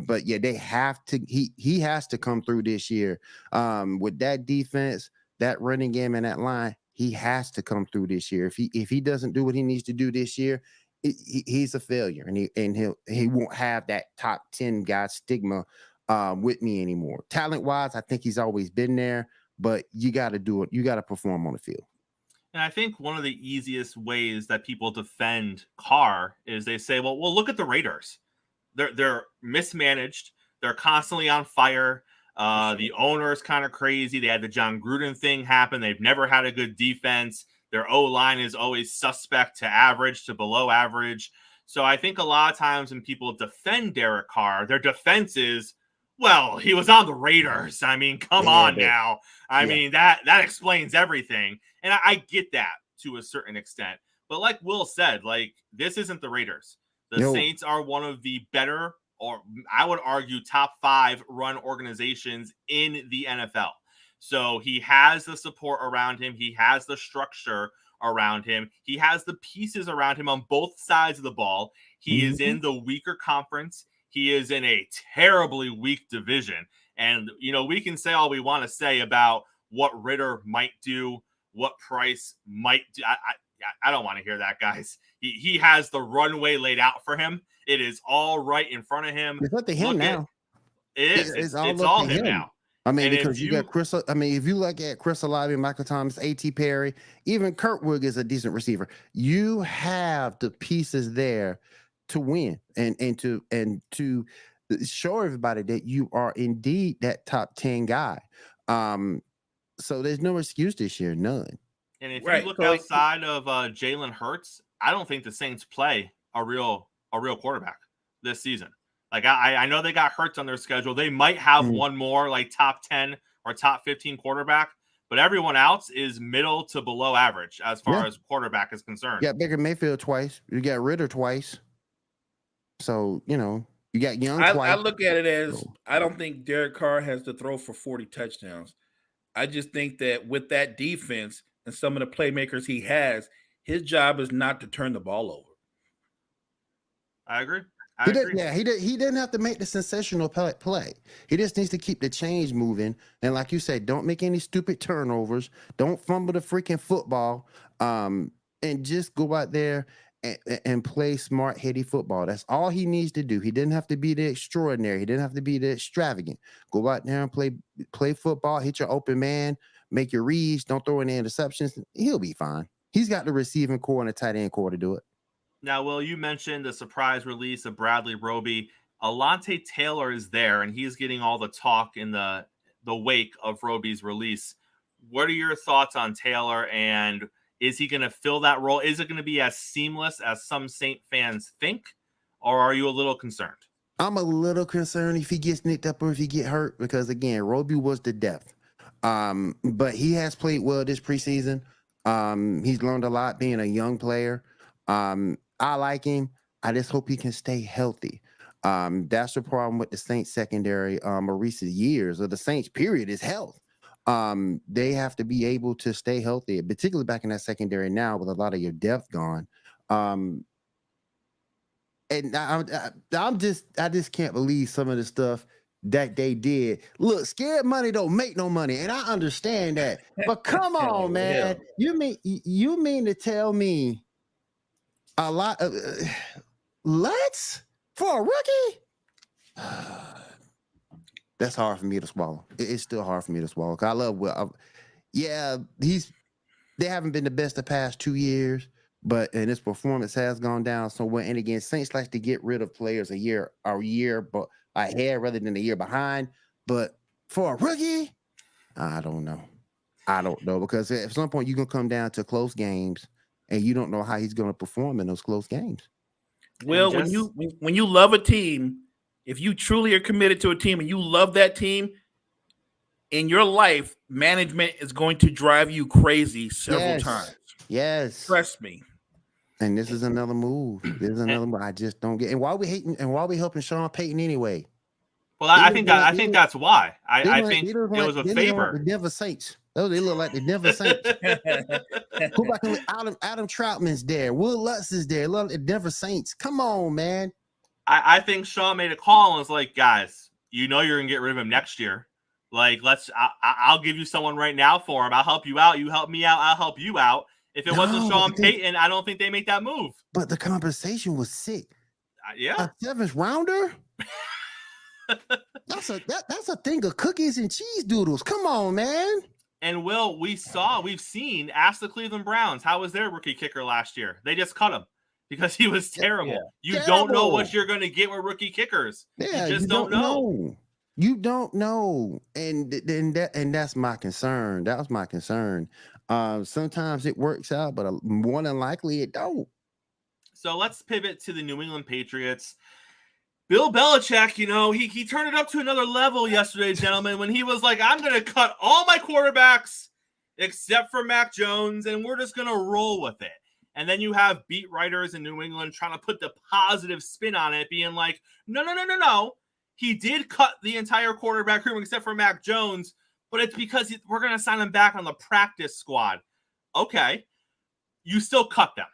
But yeah, they have to, he has to come through this year. With that defense, that running game and that line, he has to come through this year. If he doesn't do what he needs to do this year, he's a failure, and he won't have that top 10 guy stigma with me anymore. Talent wise, I think he's always been there, but you got to do it. You got to perform on the field. And I think one of the easiest ways that people defend Carr is they say, well, look at the Raiders. They're mismanaged. They're constantly on fire. The owner is kind of crazy. They had the John Gruden thing happen. They've never had a good defense. Their O-line is always suspect to average to below average. So I think a lot of times when people defend Derek Carr, their defense is, well, he was on the Raiders. I mean, come on now. I mean, that explains everything. And I get that to a certain extent. But like Will said, like, this isn't the Raiders. The Saints are one of the better, or I would argue top 5 run organizations in the NFL. So he has the support around him. He has the structure around him. He has the pieces around him on both sides of the ball. He is in the weaker conference. He is in a terribly weak division. And, we can say all we want to say about what Ritter might do, what Price might do. I don't want to hear that, guys. He has the runway laid out for him. It is all right in front of him. It's up to him now. It is. It's all him now. I mean, because you got Chris. I mean, if you look at Chris Olave, Michael Thomas, A.T. Perry, even Kurtwood is a decent receiver. You have the pieces there to win and to show everybody that you are indeed that top 10 guy. So there's no excuse this year, none. And if you look outside of Jalen Hurts, I don't think the Saints play a real quarterback this season. Like, I know they got Hurts on their schedule. They might have one more, like, top 10 or top 15 quarterback, but everyone else is middle to below average as far as quarterback is concerned. You got Baker Mayfield twice. You got Ritter twice. So, you got Young twice. I look at it as, I don't think Derek Carr has to throw for 40 touchdowns. I just think that with that defense and some of the playmakers he has, his job is not to turn the ball over. I agree. He didn't have to make the sensational play. He just needs to keep the chains moving. And like you said, don't make any stupid turnovers. Don't fumble the freaking football. And just go out there and play smart, heady football. That's all he needs to do. He didn't have to be the extraordinary. He didn't have to be the extravagant. Go out there and play football, hit your open man, make your reads, don't throw any interceptions. He'll be fine. He's got the receiving core and the tight end core to do it. Now, Will, you mentioned the surprise release of Bradley Roby. Alontae Taylor is there, and he's getting all the talk in the wake of Roby's release. What are your thoughts on Taylor, and is he going to fill that role? Is it going to be as seamless as some Saint fans think, or are you a little concerned? I'm a little concerned if he gets nicked up or if he get hurt because, again, Roby was the depth. But he has played well this preseason. He's learned a lot being a young player. I like him. I just hope he can stay healthy. That's the problem with the Saints secondary recent years, or the Saints period, is health. They have to be able to stay healthy, particularly back in that secondary now with a lot of your depth gone. And I just can't believe some of the stuff that they did. Look, scared money don't make no money, and I understand that. But come on, man, you mean to tell me a lot of let's for a rookie? That's hard for me to swallow. It's still hard for me to swallow. Cause I love Will. Yeah, they haven't been the best the past 2 years, and his performance has gone down somewhere. And again, Saints like to get rid of players a year but ahead rather than a year behind. But for a rookie, I don't know. Because at some point you're gonna come down to close games, and you don't know how he's gonna perform in those close games. Well, when you love a team, if you truly are committed to a team and you love that team, in your life, management is going to drive you crazy several times. Yes. Trust me. And this is another move. I just don't get. And why we helping Sean Payton anyway? Well, I think that's why. I think it was a favor. The Denver Saints. Oh, they look like the Denver Saints. Who back Adam Troutman's there. Will Lutz is there. Look, the Denver Saints. Come on, man. I think Sean made a call and was like, guys, you know you're gonna get rid of him next year. Like, I'll give you someone right now for him. I'll help you out. You help me out. I'll help you out. If it wasn't Sean Payton, I don't think they make that move. But the compensation was sick. Yeah, a 7th rounder. That's a thing of cookies and cheese doodles. Come on, man. And we've seen. Ask the Cleveland Browns. How was their rookie kicker last year? They just cut him because he was terrible. Yeah. You don't know what you're going to get with rookie kickers. Yeah, you just don't know. You don't know, and that's my concern. That was my concern. Sometimes it works out, but more than likely it don't. So let's pivot to the New England Patriots. Bill Belichick, he turned it up to another level yesterday, gentlemen, when he was like, I'm going to cut all my quarterbacks except for Mac Jones, and we're just going to roll with it. And then you have beat writers in New England trying to put the positive spin on it, being like, no. He did cut the entire quarterback room except for Mac Jones, but it's because we're going to sign him back on the practice squad. Okay. You still cut them.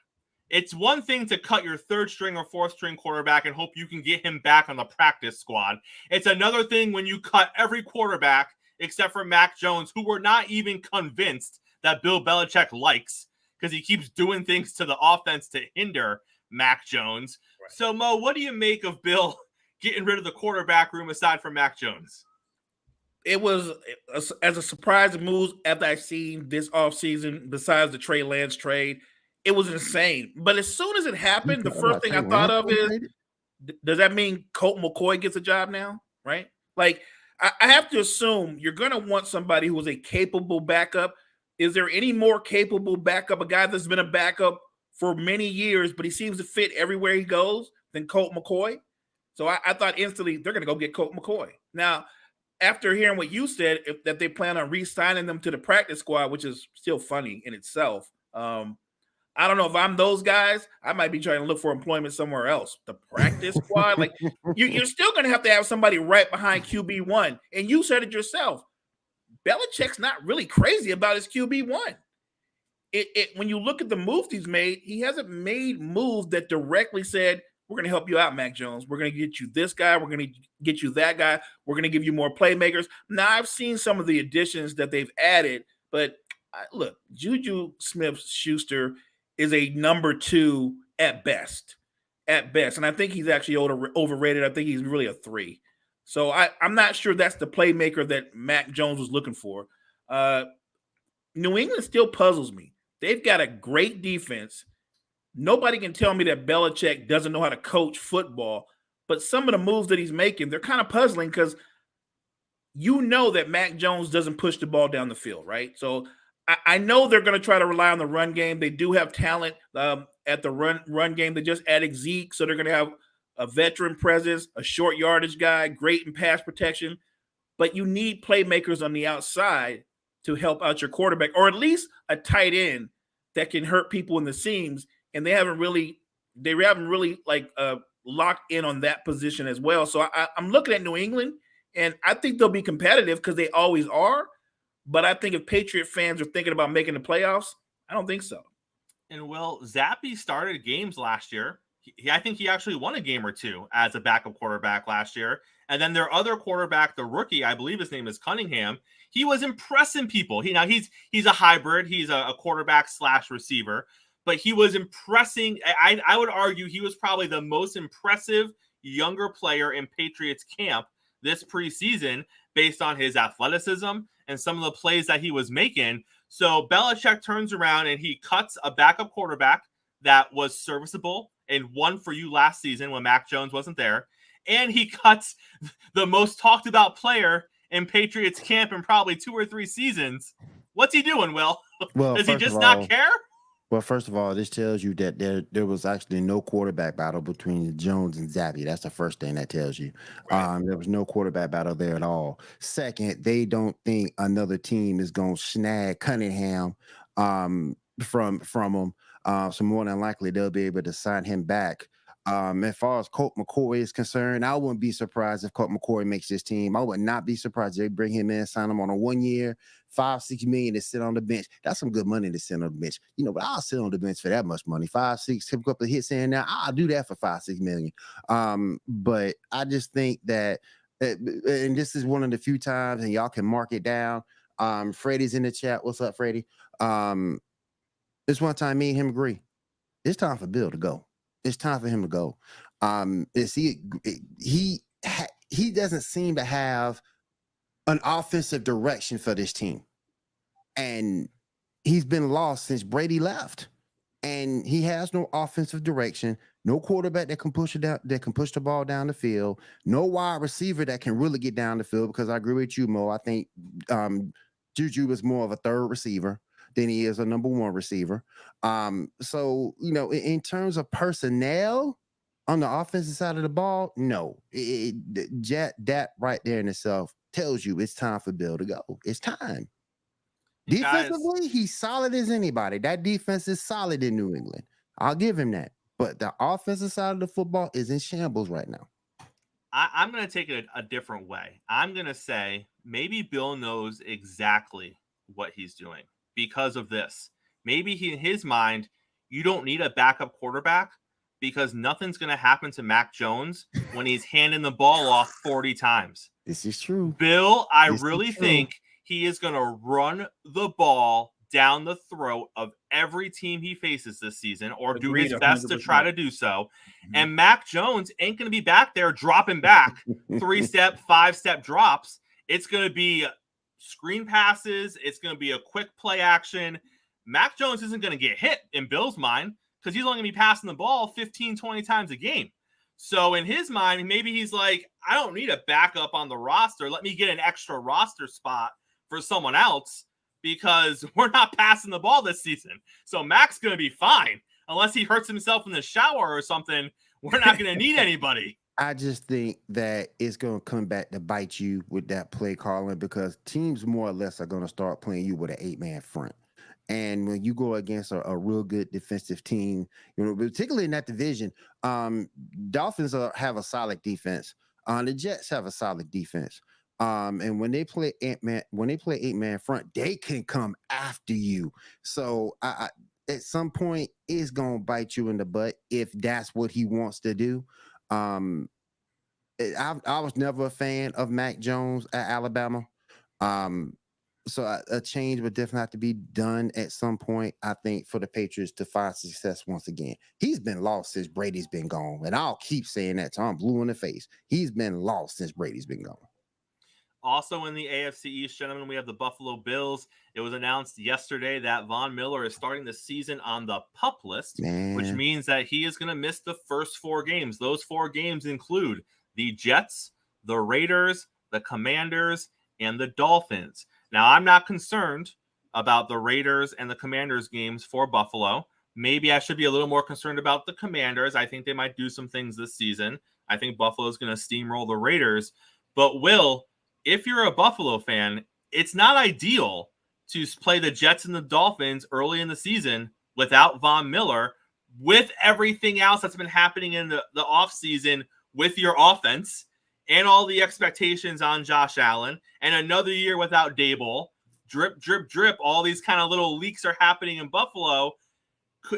It's one thing to cut your 3rd string or 4th string quarterback and hope you can get him back on the practice squad. It's another thing when you cut every quarterback except for Mac Jones, who we're not even convinced that Bill Belichick likes because he keeps doing things to the offense to hinder Mac Jones. Right. So, Mo, what do you make of Bill getting rid of the quarterback room aside from Mac Jones? It was as a surprise move after I seen this offseason, besides the Trey Lance trade. It was insane. But as soon as it happened, the first thing I thought of is, does that mean Colt McCoy gets a job now? Right? Like, I have to assume you're going to want somebody who is a capable backup. Is there any more capable backup, a guy that's been a backup for many years, but he seems to fit everywhere he goes, than Colt McCoy? So I thought instantly they're going to go get Colt McCoy. Now, after hearing what you said, that they plan on re-signing them to the practice squad, which is still funny in itself. I don't know if I'm those guys. I might be trying to look for employment somewhere else. The practice squad, like you're still going to have somebody right behind QB1. And you said it yourself. Belichick's not really crazy about his QB1. When you look at the moves he's made, he hasn't made moves that directly said, we're going to help you out, Mac Jones. We're going to get you this guy. We're going to get you that guy. We're going to give you more playmakers. Now, I've seen some of the additions that they've added, but look, Juju Smith-Schuster is a number 2 at best. And I think he's actually overrated. I think he's really a 3. So I'm not sure that's the playmaker that Mac Jones was looking for. New England still puzzles me. They've got a great defense. Nobody can tell me that Belichick doesn't know how to coach football, but some of the moves that he's making, they're kind of puzzling because you know that Mac Jones doesn't push the ball down the field, right? So I know they're going to try to rely on the run game. They do have talent at the run game. They just added Zeke, so they're going to have a veteran presence, a short yardage guy, great in pass protection. But you need playmakers on the outside to help out your quarterback, or at least a tight end that can hurt people in the seams. And they haven't really locked in on that position as well. So I'm looking at New England, and I think they'll be competitive because they always are. But I think if Patriot fans are thinking about making the playoffs, I don't think so. And Will, Zappe started games last year. I think he actually won a game or two as a backup quarterback last year. And then their other quarterback, the rookie, I believe his name is Cunningham, he was impressing people. He's a hybrid. He's a quarterback / receiver, but he was impressing. I would argue he was probably the most impressive younger player in Patriots camp this preseason based on his athleticism and some of the plays that he was making. So Belichick turns around and he cuts a backup quarterback that was serviceable and won for you last season when Mac Jones wasn't there. And he cuts the most talked about player in Patriots camp in probably 2 or 3 seasons. What's he doing, Will? Well, Does he first just of not all- care? Well, first of all, this tells you that there was actually no quarterback battle between Jones and Zappy. That's the first thing that tells you. Right. There was no quarterback battle there at all. Second, they don't think another team is going to snag Cunningham from him. So more than likely they'll be able to sign him back. As far as Colt McCoy is concerned, I wouldn't be surprised if Colt McCoy makes this team. I would not be surprised if they bring him in, sign him on a 1 year, $5-6 million to sit on the bench. That's some good money to sit on the bench. But I'll sit on the bench for that much money. 5-6, a couple of hits in there. I'll do that for $5-6 million. But I just think that, and this is one of the few times, and y'all can mark it down. Freddie's in the chat. What's up, Freddie? This one time me and him agree. It's time for Bill to go. It's time for him to go. He doesn't seem to have an offensive direction for this team, and he's been lost since Brady left. And he has no offensive direction, no quarterback that can push it down, that can push the ball down the field, no wide receiver that can really get down the field. Because I agree with you, Mo. I think Juju is more of a third receiver than he is a number 1 receiver. So, in terms of personnel on the offensive side of the ball, no. That right there in itself tells you it's time for Bill to go. It's time. Defensively, he's solid as anybody. That defense is solid in New England. I'll give him that. But the offensive side of the football is in shambles right now. I'm going to take it a different way. I'm going to say maybe Bill knows exactly what he's doing. Because of this, maybe in his mind, you don't need a backup quarterback because nothing's going to happen to Mac Jones when he's handing the ball off 40 times. This is true. Bill, I really think he is going to run the ball down the throat of every team he faces this season, or do his best to try to do so. And Mac Jones ain't going to be back there dropping back 3-step, 5-step drops. It's going to be screen passes. It's going to be a quick play action. Mac Jones isn't going to get hit in Bill's mind because he's only going to be passing the ball 15, 20 times a game. So in his mind, maybe he's like, I don't need a backup on the roster. Let me get an extra roster spot for someone else because we're not passing the ball this season. So Mac's going to be fine. Unless he hurts himself in the shower or something, we're not going to need anybody. I just think that it's going to come back to bite you with that play calling because teams more or less are going to start playing you with an 8-man front. And when you go against a real good defensive team, particularly in that division, Dolphins have a solid defense. The Jets have a solid defense. And when they play 8-man front, they can come after you. So I at some point, it's going to bite you in the butt if that's what he wants to do. I was never a fan of Mac Jones at Alabama. So a change would definitely have to be done at some point, I think, for the Patriots to find success once again. He's been lost since Brady's been gone. And I'll keep saying that till I'm blue in the face. He's been lost since Brady's been gone. Also in the AFC East, gentlemen, we have the Buffalo Bills. It was announced yesterday that Von Miller is starting the season on the PUP list, which means that he is going to miss the first 4 games. Those 4 games include the Jets, the Raiders, the Commanders, and the Dolphins. Now, I'm not concerned about the Raiders and the Commanders games for Buffalo. Maybe I should be a little more concerned about the Commanders. I think they might do some things this season. I think Buffalo is going to steamroll the Raiders. But Will, if you're a Buffalo fan, it's not ideal to play the Jets and the Dolphins early in the season without Von Miller, with everything else that's been happening in the offseason with your offense and all the expectations on Josh Allen, and another year without Dable. Drip, drip, drip. All these kind of little leaks are happening in Buffalo.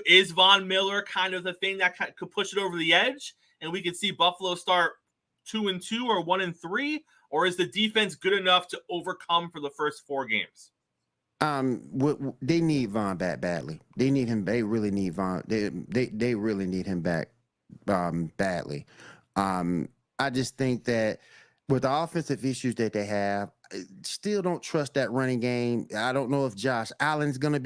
is Von Miller kind of the thing that could push it over the edge, and we could see Buffalo start 2-2 or 1-3, or is the defense good enough to overcome for the first 4 games? They need Von back badly. They need him. They really need Von. They really need him back badly. I just think that with the offensive issues that they have, I still don't trust that running game. I don't know if Josh Allen's gonna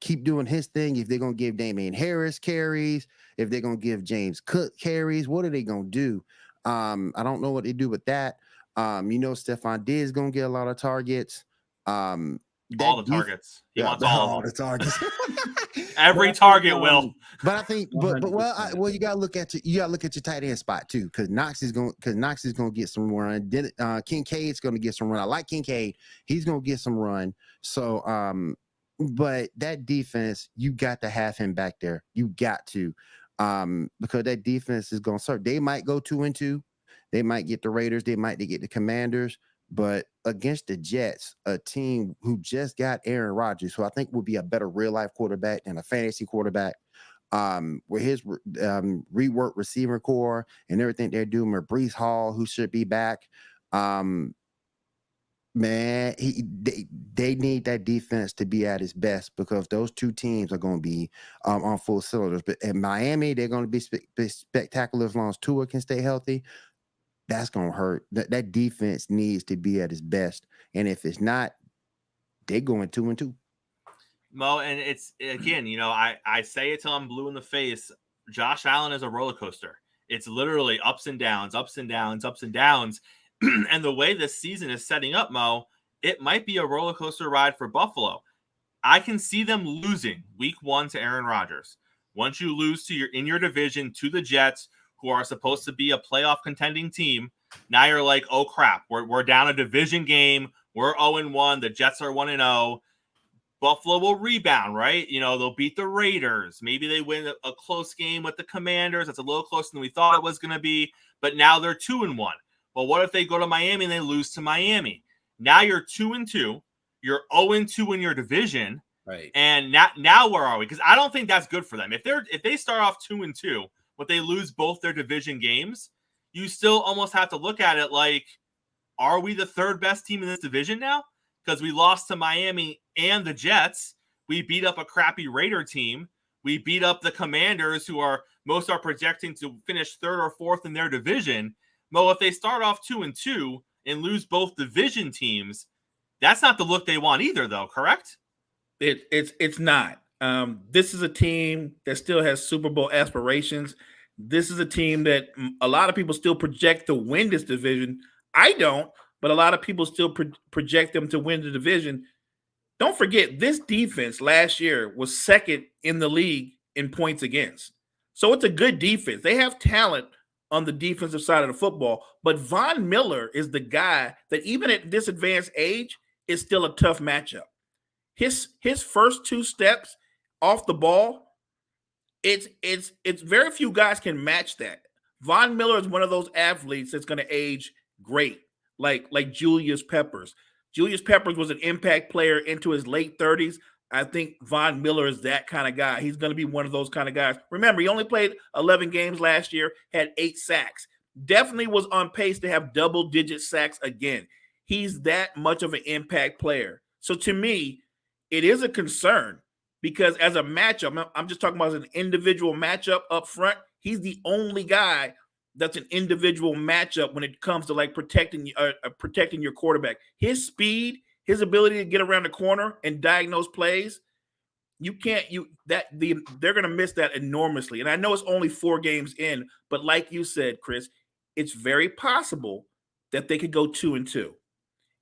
keep doing his thing. If they're gonna give Damian Harris carries, if they're gonna give James Cook carries, what are they gonna do? I don't know what they do with that. Stephon Diggs is gonna get a lot of targets. All the targets. He wants all of them. The targets. Every target will. But I think, you gotta look at your tight end spot too, because Knox is gonna get some run. Kincaid's gonna get some run. I like Kincaid. He's gonna get some run. So, but that defense, you got to have him back there. You got to, because that defense is gonna start. They might go 2-2. They might get the Raiders. They might get the Commanders. But against the Jets, a team who just got Aaron Rodgers, who I think would be a better real-life quarterback than a fantasy quarterback, with his reworked receiver core and everything they're doing with Breece Hall, who should be back, man, they need that defense to be at its best, because those two teams are going to be on full cylinders. But in Miami, they're going to be spectacular as long as Tua can stay healthy. That's going to hurt. That defense needs to be at its best. And if it's not, they're going 2-2. Mo, and it's, again, I say it till I'm blue in the face. Josh Allen is a roller coaster. It's literally ups and downs, ups and downs, ups and downs. And the way this season is setting up, Mo, it might be a roller coaster ride for Buffalo. I can see them losing week 1 to Aaron Rodgers. Once you lose in your division to the Jets, who are supposed to be a playoff contending team, now you're like, oh crap, we're down a division game. We're 0-1. The Jets are 1-0. Buffalo will rebound, right? They'll beat the Raiders. Maybe they win a close game with the Commanders. That's a little closer than we thought it was going to be. But now they're 2-1. Well, what if they go to Miami and they lose to Miami? Now you're 2-2. You're 0-2 in your division. Right. And now where are we? Because I don't think that's good for them. If they start off 2-2, but they lose both their division games, you still almost have to look at it like, are we the 3rd best team in this division now? Because we lost to Miami and the Jets. We beat up a crappy Raider team. We beat up the Commanders, who most are projecting to finish 3rd or 4th in their division. Well, if they start off 2-2 and lose both division teams, that's not the look they want either, though, correct? It's not. This is a team that still has Super Bowl aspirations. This is a team that a lot of people still project to win this division. I don't, but a lot of people still project them to win the division. Don't forget, this defense last year was 2nd in the league in points against. So it's a good defense. They have talent on the defensive side of the football, but Von Miller is the guy that, even at this advanced age, is still a tough matchup. His first 2 steps off the ball, it's very few guys can match that. Von Miller is one of those athletes that's going to age great, like Julius Peppers. Julius Peppers was an impact player into his late 30s. I think Von Miller is that kind of guy. He's going to be one of those kind of guys. Remember, he only played 11 games last year, had 8 sacks. Definitely was on pace to have double-digit sacks again. He's that much of an impact player. So to me, it is a concern, because as a matchup, I'm just talking about as an individual matchup up front, he's the only guy that's an individual matchup when it comes to like protecting your quarterback. His speed, his ability to get around the corner and diagnose plays, they're going to miss that enormously. And I know it's only 4 games in, but like you said, Chris, it's very possible that they could go 2-2.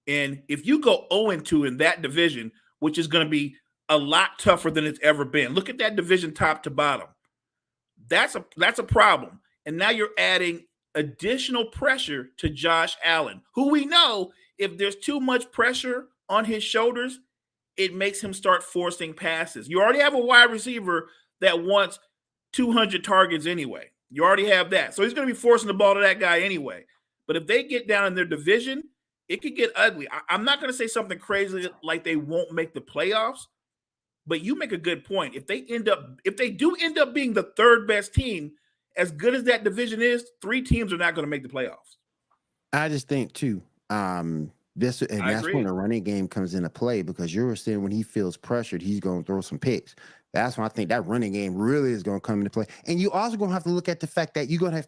And if you go 0-2 in that division, which is going to be a lot tougher than it's ever been. Look at that division top to bottom. That's a problem. And now you're adding additional pressure to Josh Allen, who we know, if there's too much pressure on his shoulders, it makes him start forcing passes. You already have a wide receiver that wants 200 targets anyway. You already have that. So he's going to be forcing the ball to that guy anyway. But if they get down in their division, it could get ugly. I'm not going to say something crazy like they won't make the playoffs, But you make a good point. If they do end up being the third best team, as good as that division is, 3 teams are not going to make the playoffs. I just think too. That's agree. when the running game comes into play, because you're saying when he feels pressured, he's going to throw some picks. That's when I think that running game really is going to come into play. And you also going to have to look at the fact that you're going to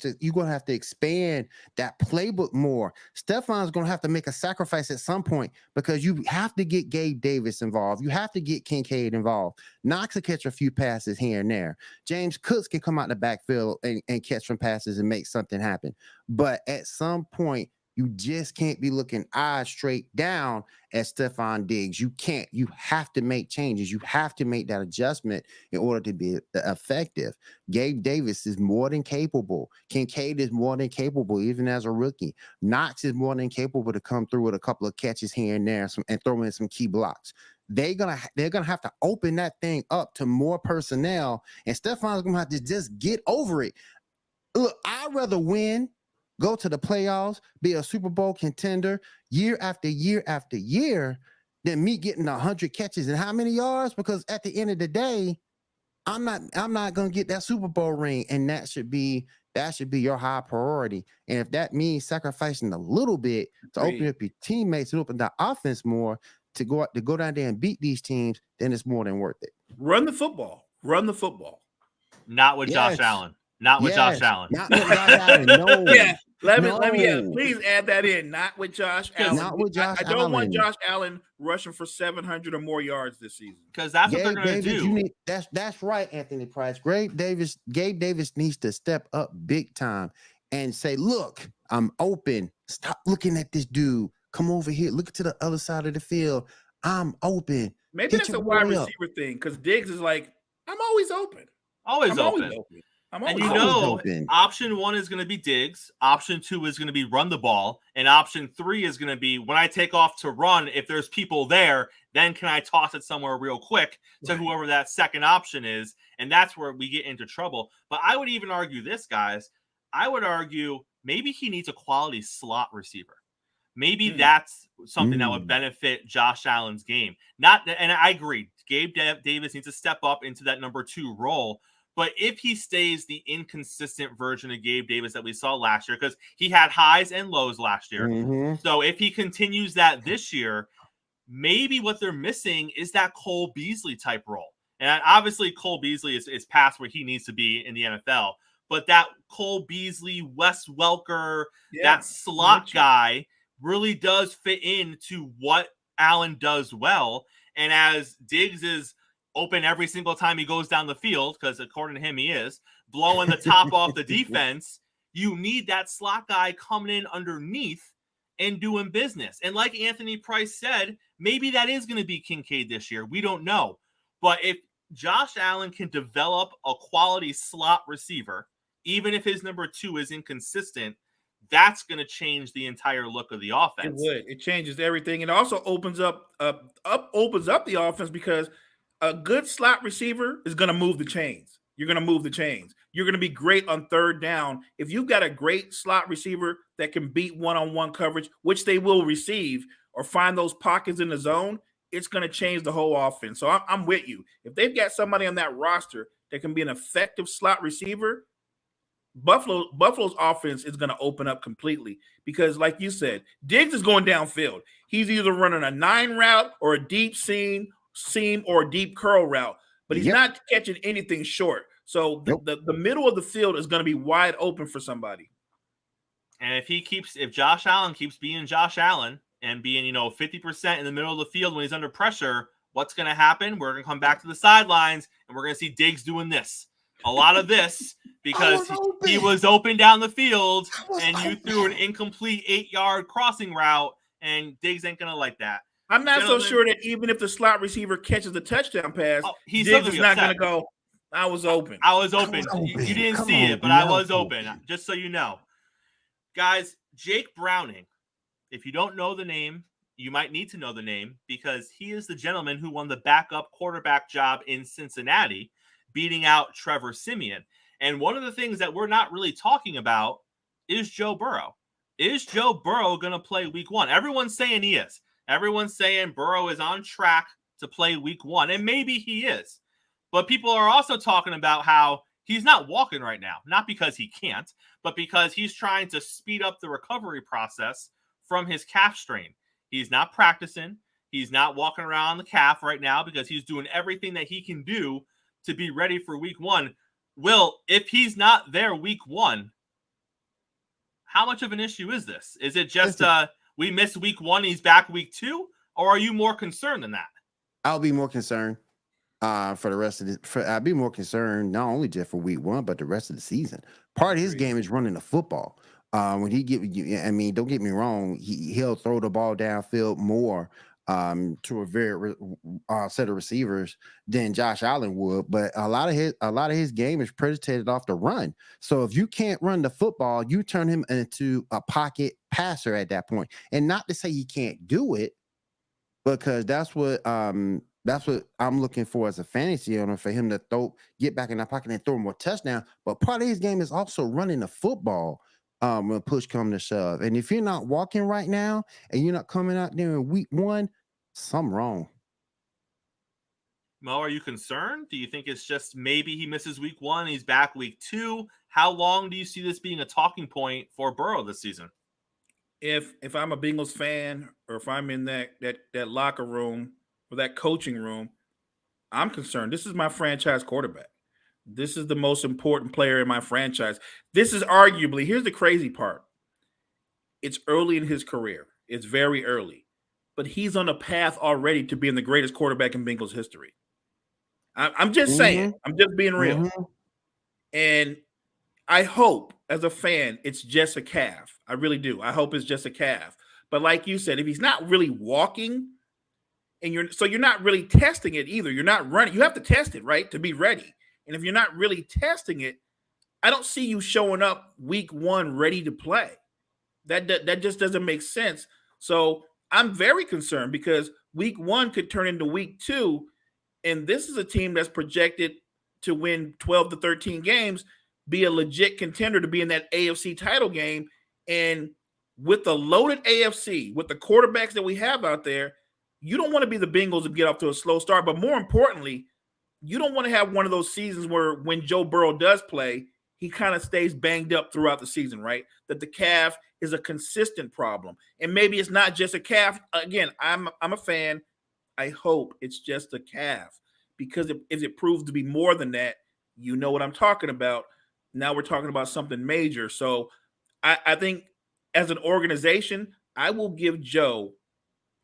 have to expand that playbook more. Stefan's going to have to make a sacrifice at some point, because you have to get Gabe Davis involved. You have to get Kincaid involved. Knox will catch a few passes here and there. James Cooks can come out the backfield and catch some passes and make something happen. But at some point, you just can't be looking eyes straight down at Stefon Diggs. You can't. You have to make changes. You have to make that adjustment in order to be effective. Gabe Davis is more than capable. Kincaid is more than capable, even as a rookie. Knox is more than capable to come through with a couple of catches here and there and throw in some key blocks. They're gonna have to open that thing up to more personnel, and Stefon's gonna have to just get over it. Look, I'd rather win, go to the playoffs, be a Super Bowl contender year after year after year than me getting 100 catches and how many yards? Because at the end of the day, I'm not going to get that Super Bowl ring, and that should be your high priority. And if that means sacrificing a little bit to open up your teammates and open the offense more to go down there and beat these teams, then it's more than worth it. Run the football. Not with Josh Allen. Not with Josh Allen. Not with Josh Allen. No. Yeah. Let me please add that in. Not with Josh Allen. Not with Josh I don't want Josh Allen rushing for 700 or more yards this season. Because that's what they're going to do. That's right, Anthony Price. Gabe Davis needs to step up big time and say, look, I'm open. Stop looking at this dude. Come over here. Look to the other side of the field. I'm open. Maybe that's a wide receiver thing, because Diggs is like, I'm always open. Always open. And option 1 is going to be Diggs. Option 2 is going to be run the ball. And option 3 is going to be when I take off to run, if there's people there, then can I toss it somewhere real quick to whoever that second option is? And that's where we get into trouble. But I would even argue this, guys. I would argue maybe he needs a quality slot receiver. Maybe that's something that would benefit Josh Allen's game. And I agree. Gabe Davis needs to step up into that number 2 role. But if he stays the inconsistent version of Gabe Davis that we saw last year, because he had highs and lows last year. So if he continues that this year, maybe what they're missing is that Cole Beasley type role. And obviously Cole Beasley is past where he needs to be in the NFL. But that Cole Beasley, Wes Welker, that slot guy really does fit into what Allen does well. And as Diggs is open every single time he goes down the field, because according to him, he is blowing the top off the defense. You need that slot guy coming in underneath and doing business. And like Anthony Price said, maybe that is going to be Kincaid this year. We don't know. But if Josh Allen can develop a quality slot receiver, even if his number 2 is inconsistent, that's going to change the entire look of the offense. It would. It changes everything. It also opens up the offense, because a good slot receiver is going to move the chains. You're going to move the chains. You're going to be great on third down. If you've got a great slot receiver that can beat one-on-one coverage, which they will receive, or find those pockets in the zone, it's going to change the whole offense. So I'm with you. If they've got somebody on that roster that can be an effective slot receiver, Buffalo's offense is going to open up completely, because like you said, Diggs is going downfield. He's either running a 9 route or a deep seam or a deep curl route, but he's not catching anything short. So the middle of the field is going to be wide open for somebody. And if Josh Allen keeps being Josh Allen and being, 50% in the middle of the field when he's under pressure, what's going to happen? We're going to come back to the sidelines and we're going to see Diggs doing this. A lot of this, because he was open down the field and you threw an incomplete 8-yard crossing route, and Diggs ain't going to like that. I'm not so sure that even if the slot receiver catches the touchdown pass, Diggs is not going to go, I was open. You didn't see it, but I was open, just so you know. Guys, Jake Browning, if you don't know the name, you might need to know the name, because he is the gentleman who won the backup quarterback job in Cincinnati, beating out Trevor Siemian. And one of the things that we're not really talking about is Joe Burrow. Is Joe Burrow going to play week 1? Everyone's saying he is. Everyone's saying Burrow is on track to play week 1, and maybe he is. But people are also talking about how he's not walking right now, not because he can't, but because he's trying to speed up the recovery process from his calf strain. He's not practicing. He's not walking around the calf right now because he's doing everything that he can do to be ready for week 1. Will, if he's not there week 1, how much of an issue is this? Is it just we missed week 1, he's back week 2, or are you more concerned than that? I'll be more concerned for the rest of the. I'll be more concerned not only just for week 1, but the rest of the season. Part of his game is running the football. When he I mean, don't get me wrong, he'll throw the ball downfield more to a very set of receivers than Josh Allen would, but a lot of his game is predicated off the run. So if you can't run the football, you turn him into a pocket passer at that point. And not to say he can't do it, because that's what I'm looking for as a fantasy owner, for him to get back in that pocket and throw more touchdown. But part of his game is also running the football. When push comes to shove. And if you're not walking right now and you're not coming out there in week 1, something wrong. Mo, are you concerned? Do you think it's just maybe he misses week 1, he's back week 2? How long do you see this being a talking point for Burrow this season? If I'm a Bengals fan, or if I'm in that locker room or that coaching room, I'm concerned. This is my franchise quarterback. This is the most important player in my franchise. This is arguably, here's the crazy part. It's early in his career. It's very early. But he's on a path already to being the greatest quarterback in Bengals history. I'm just saying. I'm just being real. And I hope, as a fan, it's just a calf. I really do. I hope it's just a calf. But like you said, if he's not really walking, and you're not really testing it either. You're not running. You have to test it, right, to be ready. And if you're not really testing it, I don't see you showing up week 1 ready to play. That just doesn't make sense. So I'm very concerned, because week 1 could turn into week 2, and this is a team that's projected to win 12 to 13 games, be a legit contender to be in that AFC title game. And with the loaded AFC, with the quarterbacks that we have out there, you don't want to be the Bengals and get off to a slow start. But more importantly, you don't want to have one of those seasons where when Joe Burrow does play, he kind of stays banged up throughout the season, right? That the calf is a consistent problem. And maybe it's not just a calf. Again, I'm a fan. I hope it's just a calf, because if it proves to be more than that, you know what I'm talking about. Now we're talking about something major. So I think as an organization, I will give Joe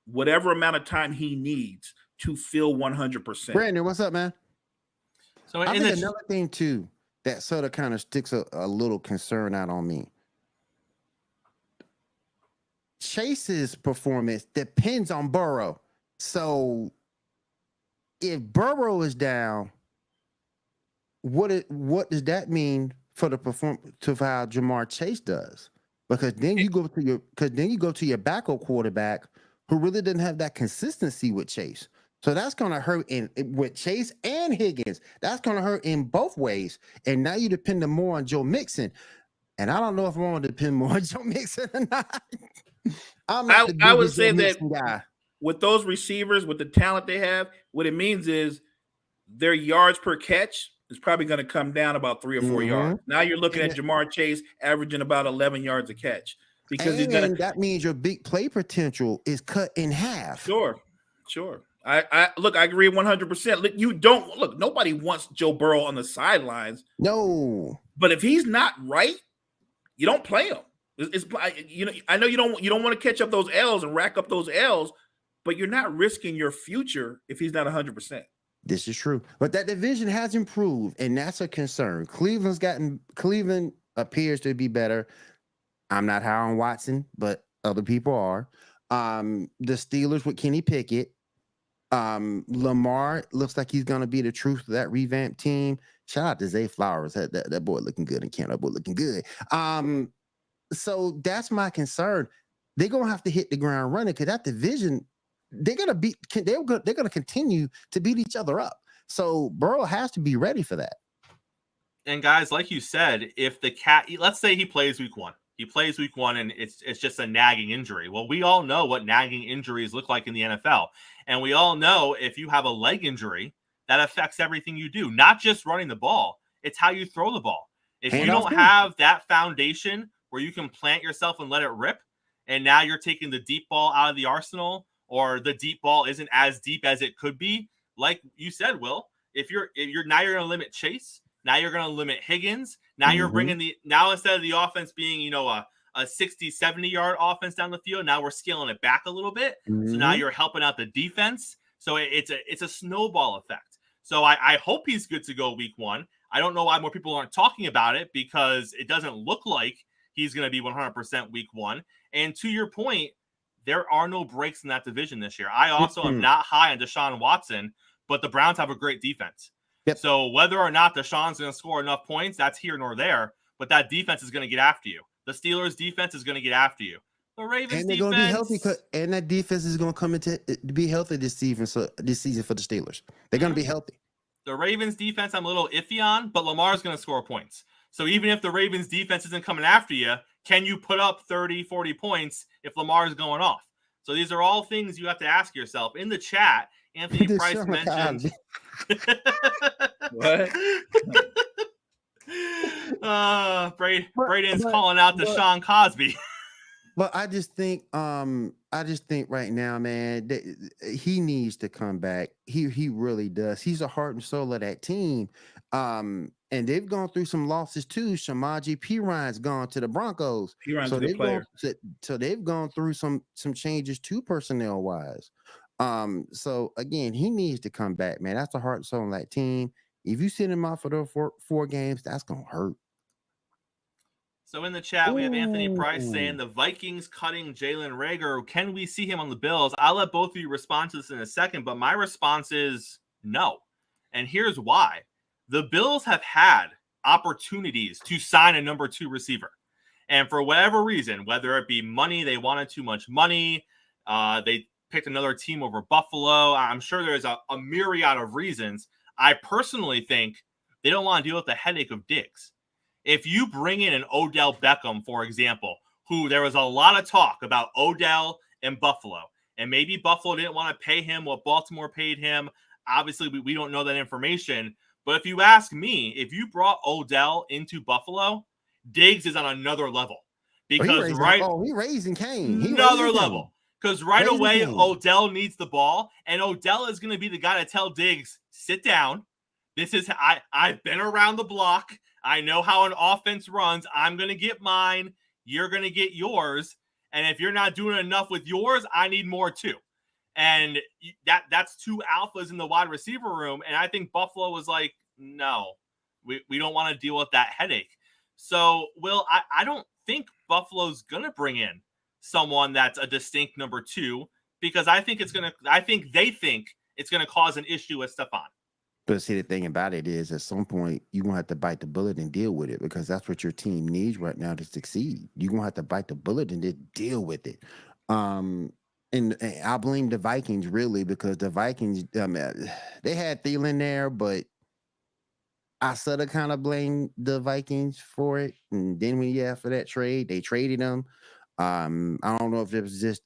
whatever amount of time he needs to feel 100%. Brandon, what's up, man? So I think another thing too that sort of kind of sticks a little concern out on me. Chase's performance depends on Burrow. So if Burrow is down, what does that mean for the performance to how Jamar Chase does? Because then you go to your backup quarterback who really didn't have that consistency with Chase. So that's going to hurt with Chase and Higgins. That's going to hurt in both ways. And now you depend more on Joe Mixon. And I don't know if I want to depend more on Joe Mixon or not. I would say that guy. With those receivers, with the talent they have, what it means is their yards per catch is probably going to come down about 3 or 4 yards. Now you're looking at Jamar Chase averaging about 11 yards a catch. Because that means your big play potential is cut in half. Sure. I agree 100%. Nobody wants Joe Burrow on the sidelines. No. But if he's not right, you don't play him. I know you don't want to catch up those L's and rack up those L's, but you're not risking your future if he's not 100%. This is true. But that division has improved, and that's a concern. Cleveland appears to be better. I'm not high on Watson, but other people are. The Steelers with Kenny Pickett. Lamar looks like he's going to be the truth of that revamped team. Shout out to Zay Flowers. That boy looking good in camp. That boy looking good. So that's my concern. They're going to have to hit the ground running, because that division, they're going to continue to beat each other up. So Burrow has to be ready for that. And guys, like you said, if let's say he plays week 1, He plays week 1, and it's just a nagging injury. Well, we all know what nagging injuries look like in the NFL. And we all know if you have a leg injury, that affects everything you do, not just running the ball. It's how you throw the ball. If you don't have that foundation where you can plant yourself and let it rip, and now you're taking the deep ball out of the arsenal, or the deep ball isn't as deep as it could be, like you said, Will, if you're now you're going to limit Chase, now you're going to limit Higgins. Now you're bringing now instead of the offense being, a 60, 70-yard offense down the field, now we're scaling it back a little bit. So now you're helping out the defense. So it's a snowball effect. So I hope he's good to go week 1. I don't know why more people aren't talking about it, because it doesn't look like he's going to be 100% week 1. And to your point, there are no breaks in that division this year. I also am not high on Deshaun Watson, but the Browns have a great defense. Yep. So whether or not Deshaun's going to score enough points, that's here nor there. But that defense is going to get after you. The Steelers' defense is going to get after you. The Ravens' they're going to be healthy, and that defense is going to come into to be healthy this season. So this season for the Steelers, they're going to be healthy. The Ravens' defense, I'm a little iffy on, but Lamar's going to score points. So even if the Ravens' defense isn't coming after you, can you put up 30, 40 points if Lamar's going off? So these are all things you have to ask yourself. In the chat, Anthony Price mentioned. What? Braden's calling out Deshaun Cosby. But I just think right now, man, he needs to come back. He really does. He's the heart and soul of that team. And they've gone through some losses too. Shamaji Piran's gone to the Broncos. Piran's a good player. So they've gone through some changes too, personnel wise. So again, he needs to come back, man. That's the heart and soul of that team. If you send him out for those four games, that's gonna hurt. So in the chat, we have Anthony Price saying the Vikings cutting Jalen Reagor. Can we see him on the Bills? I'll let both of you respond to this in a second, but my response is no. And here's why. The Bills have had opportunities to sign a number 2 receiver. And for whatever reason, whether it be money, they wanted too much money, they picked another team over Buffalo. I'm sure there's a myriad of reasons. I personally think they don't want to deal with the headache of Diggs. If you bring in an Odell Beckham, for example, who there was a lot of talk about Odell and Buffalo, and maybe Buffalo didn't want to pay him what Baltimore paid him. Obviously, we don't know that information. But if you ask me, if you brought Odell into Buffalo, Diggs is on another level. Because he raising Kane. Another level. Because right away, Odell needs the ball, and Odell is going to be the guy to tell Diggs, sit down. This is I've been around the block. I know how an offense runs. I'm going to get mine. You're going to get yours. And if you're not doing enough with yours, I need more too. And that's 2 alphas in the wide receiver room. And I think Buffalo was like, no, we don't want to deal with that headache. So, Will, I don't think Buffalo's going to bring in someone that's a distinct number 2, because I think they think it's going to cause an issue with Stephon. But see, the thing about it is, at some point, you're going to have to bite the bullet and deal with it, because that's what your team needs right now to succeed. You're going to have to bite the bullet and just deal with it. And I blame the Vikings, really, because the Vikings, they had Thielen there, but I sort of kind of blame the Vikings for it. And then for that trade, they traded them. I don't know if it was just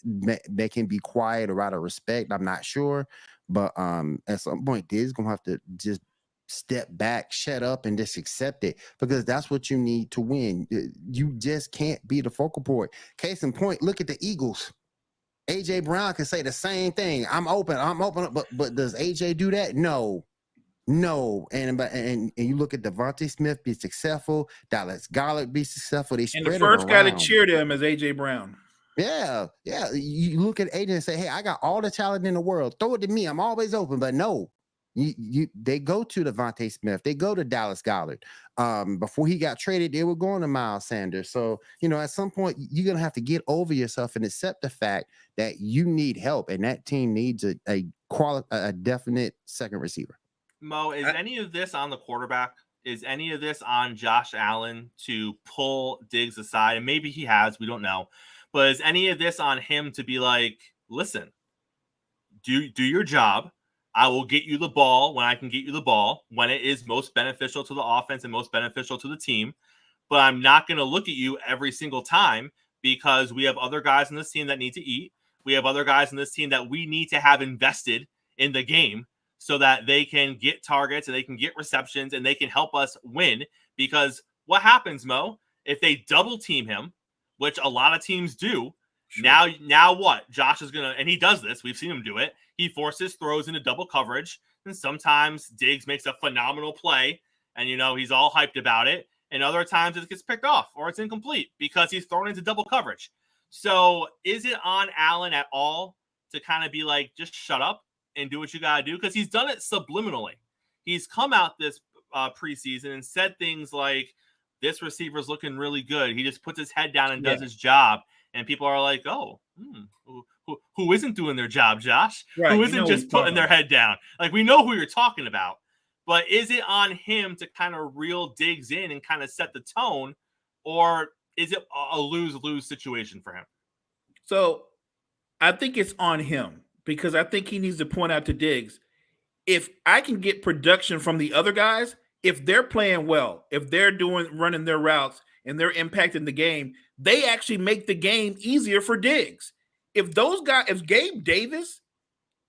they can be quiet or out of respect. I'm not sure. But at some point, they're going to have to just step back, shut up, and just accept it, because that's what you need to win. You just can't be the focal point. Case in point, look at the Eagles. AJ Brown can say the same thing. I'm open, but does AJ do that? No. And you look at Devontae Smith be successful, Dallas Goedert be successful. They spread and the first guy to around. cheer them is AJ Brown. Yeah. You look at AJ and say, "Hey, I got all the talent in the world. Throw it to me. I'm always open." But no, they go to Devontae Smith. They go to Dallas Goedert. Before he got traded, they were going to Miles Sanders. So at some point, you're gonna have to get over yourself and accept the fact that you need help, and that team needs a definite second receiver. Mo, is any of this on the quarterback? Is any of this on Josh Allen to pull Diggs aside? And maybe he has, we don't know. But is any of this on him to be like, listen, do your job. I will get you the ball when I can get you the ball, when it is most beneficial to the offense and most beneficial to the team. but I'm not going to look at you every single time because we have other guys in this team that need to eat. We have other guys in this team that we need to have invested in the game so that they can get targets and they can get receptions and they can help us win. Because what happens, Mo, if they double team him, which a lot of teams do, now what? Josh is going to, and he does this. We've seen him do it. He forces throws into double coverage. And sometimes Diggs makes a phenomenal play and, he's all hyped about it. And other times it gets picked off or it's incomplete because he's thrown into double coverage. So is it on Allen at all to kind of be like, just shut up and do what you got to do? Because he's done it subliminally. He's come out this preseason and said things like, this receiver's looking really good. He just puts his head down and does his job. And people are like, oh, who isn't doing their job, Josh? Right. Who isn't just putting their head down? Like, we know who you're talking about. But is it on him to kind of reel Diggs in and kind of set the tone? Or is it a lose-lose situation for him? So I think it's on him because I think he needs to point out to Diggs, if I can get production from the other guys, if they're playing well, if they're running their routes and they're impacting the game, they actually make the game easier for Diggs. If Gabe Davis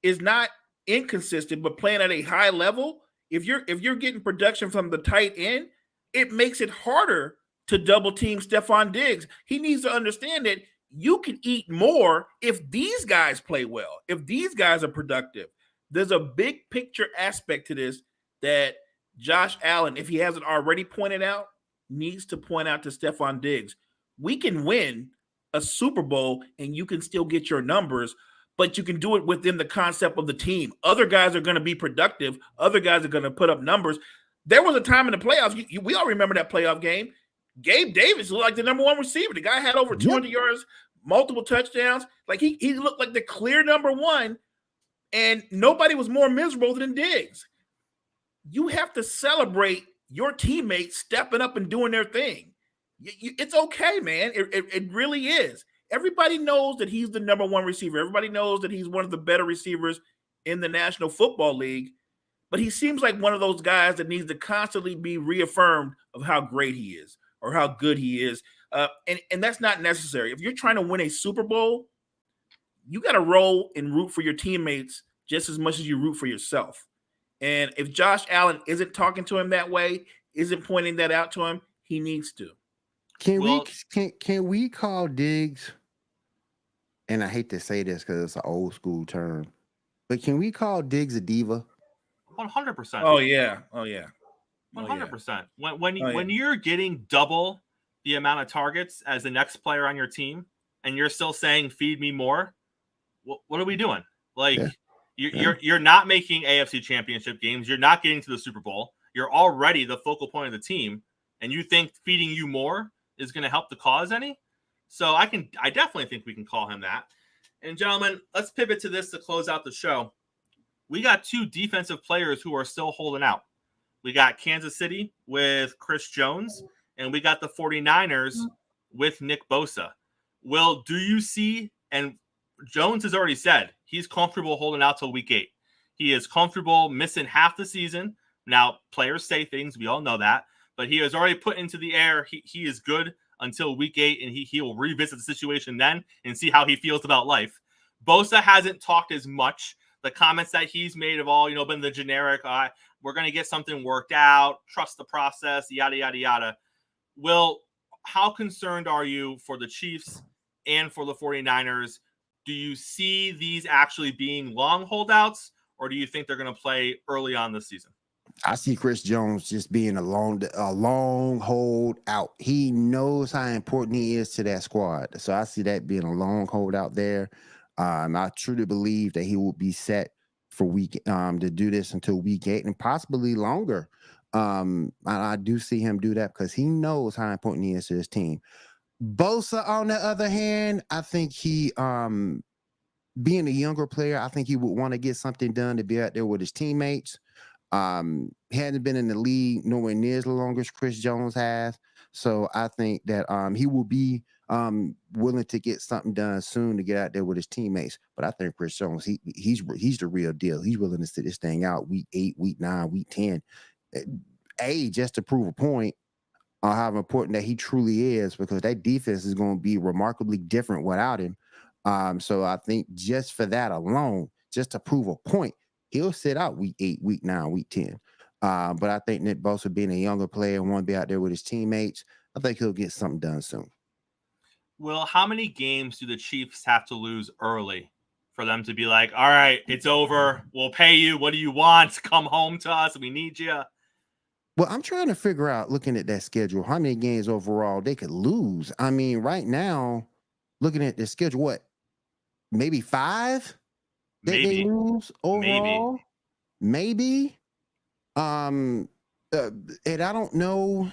is not inconsistent but playing at a high level, if you're getting production from the tight end, it makes it harder to double team Stephon Diggs. He needs to understand that you can eat more if these guys play well, if these guys are productive. There's a big picture aspect to this that Josh Allen, if he hasn't already pointed out, needs to point out to Stephon Diggs. We can win a Super Bowl and you can still get your numbers, but you can do it within the concept of the team. Other guys are going to be productive. Other guys are going to put up numbers. There was a time in the playoffs, we all remember that playoff game. Gabe Davis looked like the number one receiver. The guy had over 200 yards, multiple touchdowns. Like he looked like the clear number one, and nobody was more miserable than Diggs. You have to celebrate your teammates stepping up and doing their thing. It's okay, man. It really is. Everybody knows that he's the number one receiver. Everybody knows that he's one of the better receivers in the National Football League. But he seems like one of those guys that needs to constantly be reaffirmed of how great he is or how good he is. And that's not necessary. If you're trying to win a Super Bowl, you got to roll and root for your teammates just as much as you root for yourself. And if Josh Allen isn't talking to him that way, isn't pointing that out to him, he needs to. Can we call Diggs, and I hate to say this because it's an old school term, but can we call Diggs a diva? 100%. Oh yeah. 100%. When you're getting double the amount of targets as the next player on your team, and you're still saying feed me more, what are we doing? Like you're not making AFC Championship games. You're not getting to the Super Bowl. You're already the focal point of the team, and you think feeding you more is going to help the cause any? So I definitely think we can call him that. And gentlemen, let's pivot to this to close out the show. We got two defensive players who are still holding out. We got Kansas City with Chris Jones, and we got the 49ers with Nick Bosa. Will, do you see, and Jones has already said he's comfortable holding out till week 8. He is comfortable missing half the season. Now, players say things. We all know that. But he has already put into the air he is good until week 8, and he will revisit the situation then and see how he feels about life. Bosa hasn't talked as much. The comments that he's made have all, been the generic, we're going to get something worked out, trust the process, yada, yada, yada. Will, how concerned are you for the Chiefs and for the 49ers? Do you see these actually being long holdouts, or do you think they're going to play early on this season? I see Chris Jones just being a long hold out. He knows how important he is to that squad. So I see that being a long hold out there. I truly believe that he will be set for to do this until week 8 and possibly longer. I do see him do that because he knows how important he is to his team. Bosa, on the other hand, I think he, being a younger player, I think he would want to get something done to be out there with his teammates. He hadn't been in the league nowhere near as long as Chris Jones has. So I think that he will be willing to get something done soon to get out there with his teammates. But I think Chris Jones, he's the real deal. He's willing to sit this thing out week 8, week 9, week 10. Just to prove a point. how important that he truly is, because that defense is going to be remarkably different without him. So I think just for that alone, just to prove a point, he'll sit out week 8, week 9, week 10. But I think Nick Bosa, being a younger player and want to be out there with his teammates, I think he'll get something done soon. Will, how many games do the Chiefs have to lose early for them to be like, all right, it's over. We'll pay you. What do you want? Come home to us. We need you. Well, I'm trying to figure out, looking at that schedule, how many games overall they could lose. I mean, right now, looking at the schedule, what? Maybe 5 that they lose overall? Maybe. And I don't know.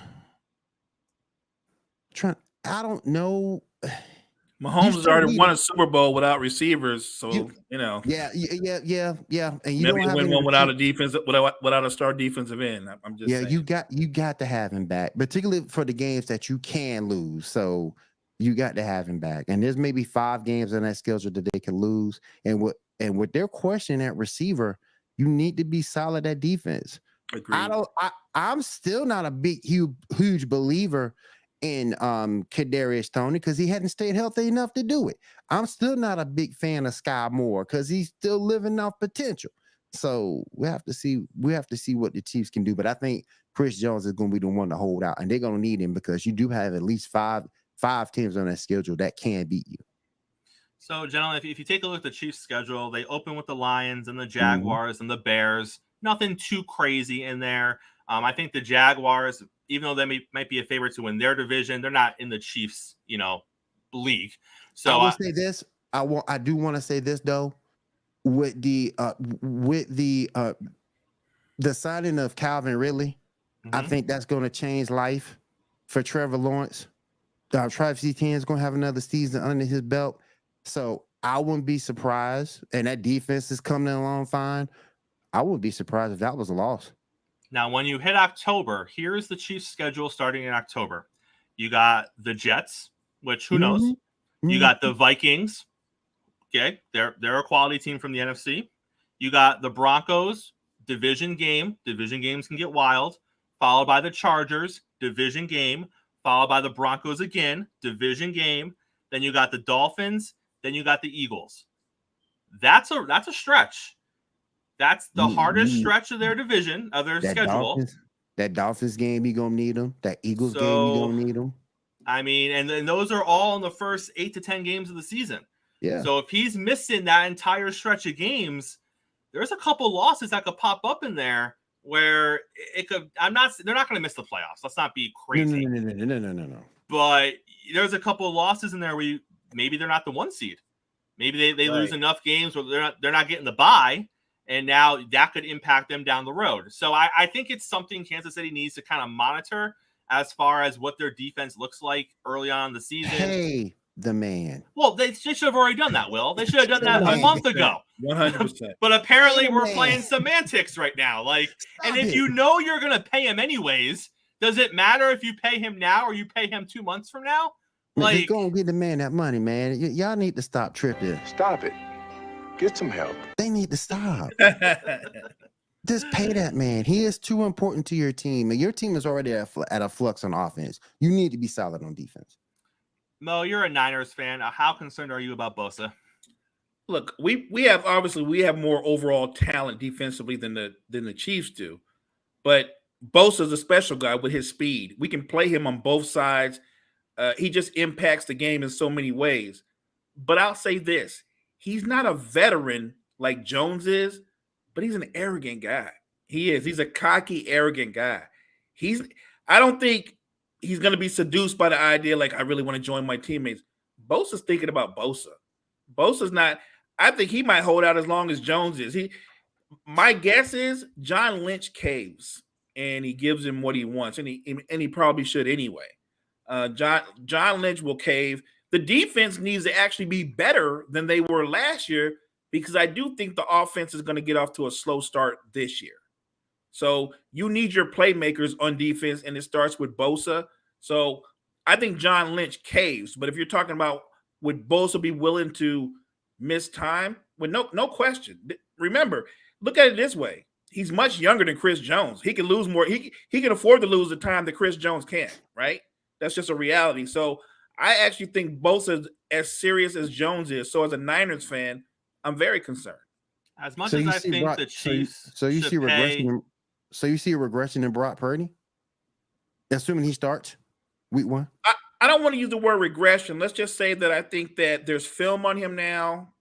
I don't know. Mahomes has already won a Super Bowl without receivers, so you know. Yeah. And you never don't have win one without a defense, without a star defensive end. I'm just saying. you got to have him back, particularly for the games that you can lose. So you got to have him back. And there's maybe 5 games on that schedule that they can lose. And with their question at receiver, you need to be solid at defense. Agreed. I'm still not a big, huge believer in Kadarius Toney, because he hadn't stayed healthy enough to do it. I'm still not a big fan of Sky Moore because he's still living off potential. So we have to see what the Chiefs can do. But I think Chris Jones is going to be the one to hold out, and they're going to need him because you do have at least five teams on that schedule that can beat you. So, gentlemen, if you take a look at the Chiefs' schedule, they open with the Lions and the Jaguars and the Bears. Nothing too crazy in there. I think the Jaguars, even though they might be a favorite to win their division, they're not in the Chiefs, league. So I will say this. I do want to say this though, with the signing of Calvin Ridley, I think that's going to change life for Trevor Lawrence. Travis Etienne is going to have another season under his belt, so I wouldn't be surprised. And that defense is coming along fine. I wouldn't be surprised if that was a loss. Now, when you hit October, here's the Chiefs' schedule starting in October. You got the Jets, which who knows? You got the Vikings. Okay, they're a quality team from the NFC. You got the Broncos, division game. Division games can get wild. Followed by the Chargers, division game. Followed by the Broncos again, division game. Then you got the Dolphins. Then you got the Eagles. That's a stretch. That's the hardest stretch of their division, of their schedule. That Dolphins game, you're going to need them. That Eagles game, you're going to need them. I mean, and those are all in the first 8 to 10 games of the season. Yeah. So if he's missing that entire stretch of games, there's a couple losses that could pop up in there where it could. They're not going to miss the playoffs. Let's not be crazy. No. But there's a couple of losses in there where maybe they're not the 1 seed. Maybe they lose enough games where they're not getting the bye. And now that could impact them down the road. So I think it's something Kansas City needs to kind of monitor as far as what their defense looks like early on in the season. Hey, the man. Well, they should have already done that, Will. They should have done that a month ago. 100%. But apparently we're playing semantics right now. If you know you're going to pay him anyways, does it matter if you pay him now or you pay him 2 months from now? You're going to give the man that money, man. Y'all need to stop tripping. Stop it. Get some help. They need to stop. Just pay that man. He is too important to your team. And your team is already at a flux on offense. You need to be solid on defense. Mo, you're a Niners fan. How concerned are you about Bosa? Look, we have more overall talent defensively than the Chiefs do. But Bosa's a special guy with his speed. We can play him on both sides. He just impacts the game in so many ways. But I'll say this. He's not a veteran like Jones is, but he's an arrogant guy. He is. He's a cocky, arrogant guy. I don't think he's going to be seduced by the idea like, I really want to join my teammates. Bosa's thinking about Bosa. Bosa's not. I think he might hold out as long as Jones is. My guess is John Lynch caves and he gives him what he wants, and he probably should anyway. John Lynch will cave. The defense needs to actually be better than they were last year, because I do think the offense is going to get off to a slow start this year. So you need your playmakers on defense, and it starts with Bosa. So I think John Lynch caves. But if you're talking about would Bosa be willing to miss time, with no question. Remember, look at it this way. he's much younger than Chris Jones. He can lose more. He can afford to lose the time that Chris Jones can, right? That's just a reality. So I actually think Bosa is as serious as Jones is. So as a Niners fan, I'm very concerned. As much So as you I see think Brock- the so you- Chiefs So you should see regression. pay, So you see a regression in Brock Purdy, assuming he starts week 1. I don't want to use the word regression. Let's just say that I think that there's film on him now.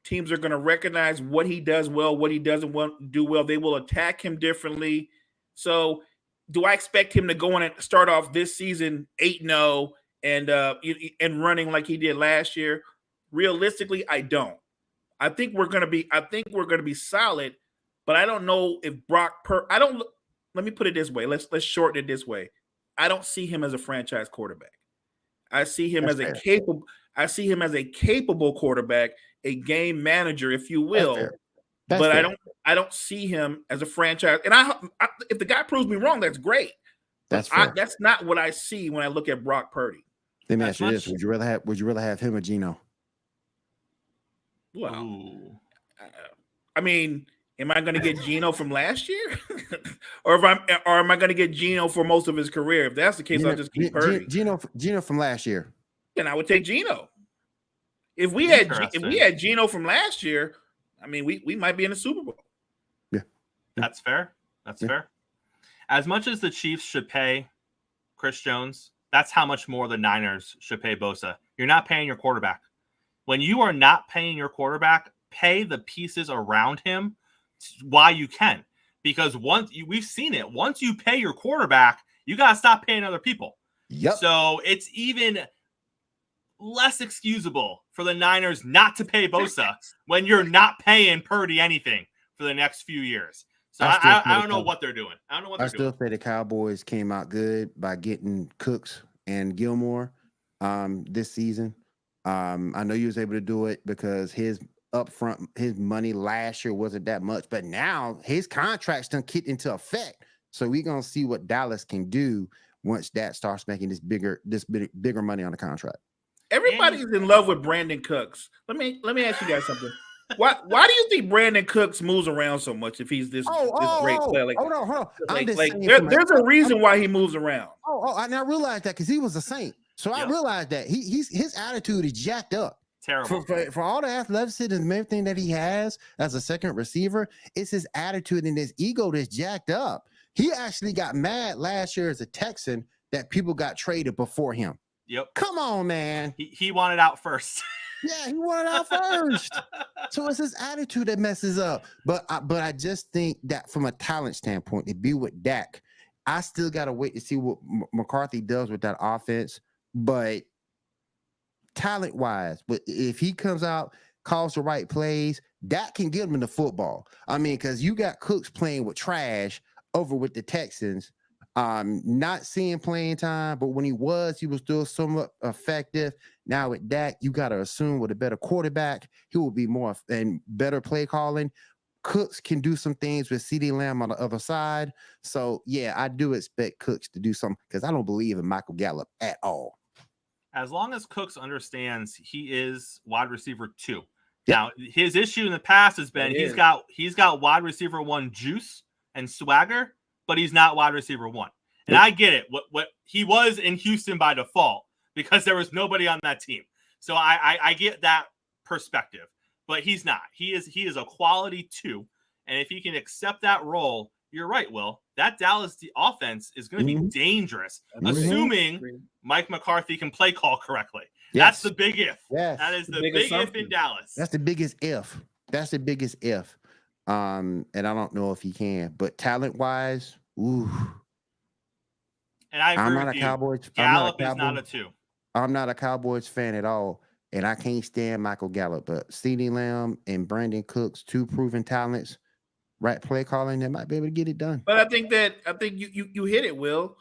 Teams are going to recognize what he does well, what he doesn't do well. They will attack him differently. So, do I expect him to go in and start off this season 8-0 and running like he did last year? Realistically, I don't. I think we're going to be solid, but I don't know if let me put it this way. Let's shorten it this way. I don't see him as a franchise quarterback. I see him That's as fair. a capable quarterback, a game manager, if you will. fair. That's But fair. I don't see him as a franchise. And if the guy proves me wrong, that's great. That's But fair. that's not what I see when I look at Brock Purdy. Let me as ask you this: much- Would you rather have him or Geno? Well, ooh, I mean, am I going to get Geno from last year, or am I going to get Geno for most of his career? If that's the case, I'll just keep Purdy. Geno from last year. Then I would take Geno. If we had Interesting. Geno from last year, I mean, we might be in the Super Bowl. that's fair. That's Yeah. fair. As much as the Chiefs should pay Chris Jones, that's how much more the Niners should pay Bosa. You're not paying your quarterback. When you are not paying your quarterback, pay the pieces around him while you can. Because we've seen it. Once you pay your quarterback, you got to stop paying other people. Yep. So it's even less excusable for the Niners not to pay Bosa when you're not paying Purdy anything for the next few years. So I still I feel don't know the- what they're doing. I don't know what I they're still doing. say the Cowboys came out good by getting Cooks and Gilmore this season. I know you was able to do it because his money last year wasn't that much, but now his contract's done kicked into effect. So we're gonna see what Dallas can do once that starts making this bigger money on the contract. Everybody's in love with Brandon Cooks. Let me ask you guys something. Why do you think Brandon Cooks moves around so much if he's this great player? Like, hold on. I'm just like saying there's a reason why he moves around. I now realized that because he was a Saint. So I Yep. realized that his attitude is jacked up. Terrible. For all the athleticism and everything that he has as a second receiver, it's his attitude and his ego that's jacked up. He actually got mad last year as a Texan that people got traded before him. Yep. Come on, man. He wanted out first. Yeah, he wanted out first. So it's his attitude that messes up. But I just think that from a talent standpoint, to be with Dak, I still got to wait to see what McCarthy does with that offense. But talent-wise, but if he comes out, calls the right plays, Dak can get him in the football. I mean, because you got Cooks playing with trash over with the Texans. Not seeing playing time, but when he was still somewhat effective. Now with Dak, you got to assume with a better quarterback, he will be more and better play calling. Cooks can do some things with CeeDee Lamb on the other side. So yeah, I do expect Cooks to do something because I don't believe in Michael Gallup at all. As long as Cooks understands he is wide receiver 2. Yep. Now, his issue in the past has been he's got wide receiver 1 juice and swagger, but he's not wide receiver 1. And Yep. I get it. What he was in Houston by default because there was nobody on that team. So I get that perspective, but he's not. He is a quality 2, and if he can accept that role, you're right, Will. That Dallas offense is going to be dangerous, assuming Mike McCarthy can play call correctly. Yes. That's the big if. Yes. That is the Big big if assumption. in Dallas. That's the biggest if. That's the biggest if. And I don't know if he can, but talent-wise, ooh. And I agree I'm not with a you. Cowboys. Gallup is not a 2. I'm not a Cowboys fan at all, and I can't stand Michael Gallup. But CeeDee Lamb and Brandon Cooks, 2 proven talents, right play calling, they might be able to get it done. But I think you hit it, Will.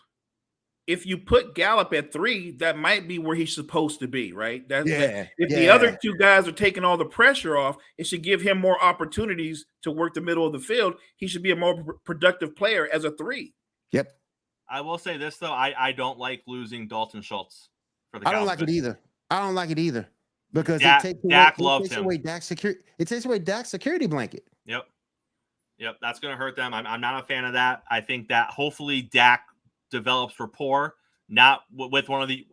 If you put Gallup at 3, that might be where he's supposed to be, right? If the other 2 guys are taking all the pressure off, it should give him more opportunities to work the middle of the field. He should be a more productive player as a 3. Yep. I will say this, though. I don't like losing Dalton Schultz for the I don't like it Cowboys. either. I don't like it either because Dak it loves takes him. away Dak's security. It takes away Dak's security blanket. Yep. Yep, that's going to hurt them. I'm not a fan of that. I think that hopefully Dak develops rapport, not with one of the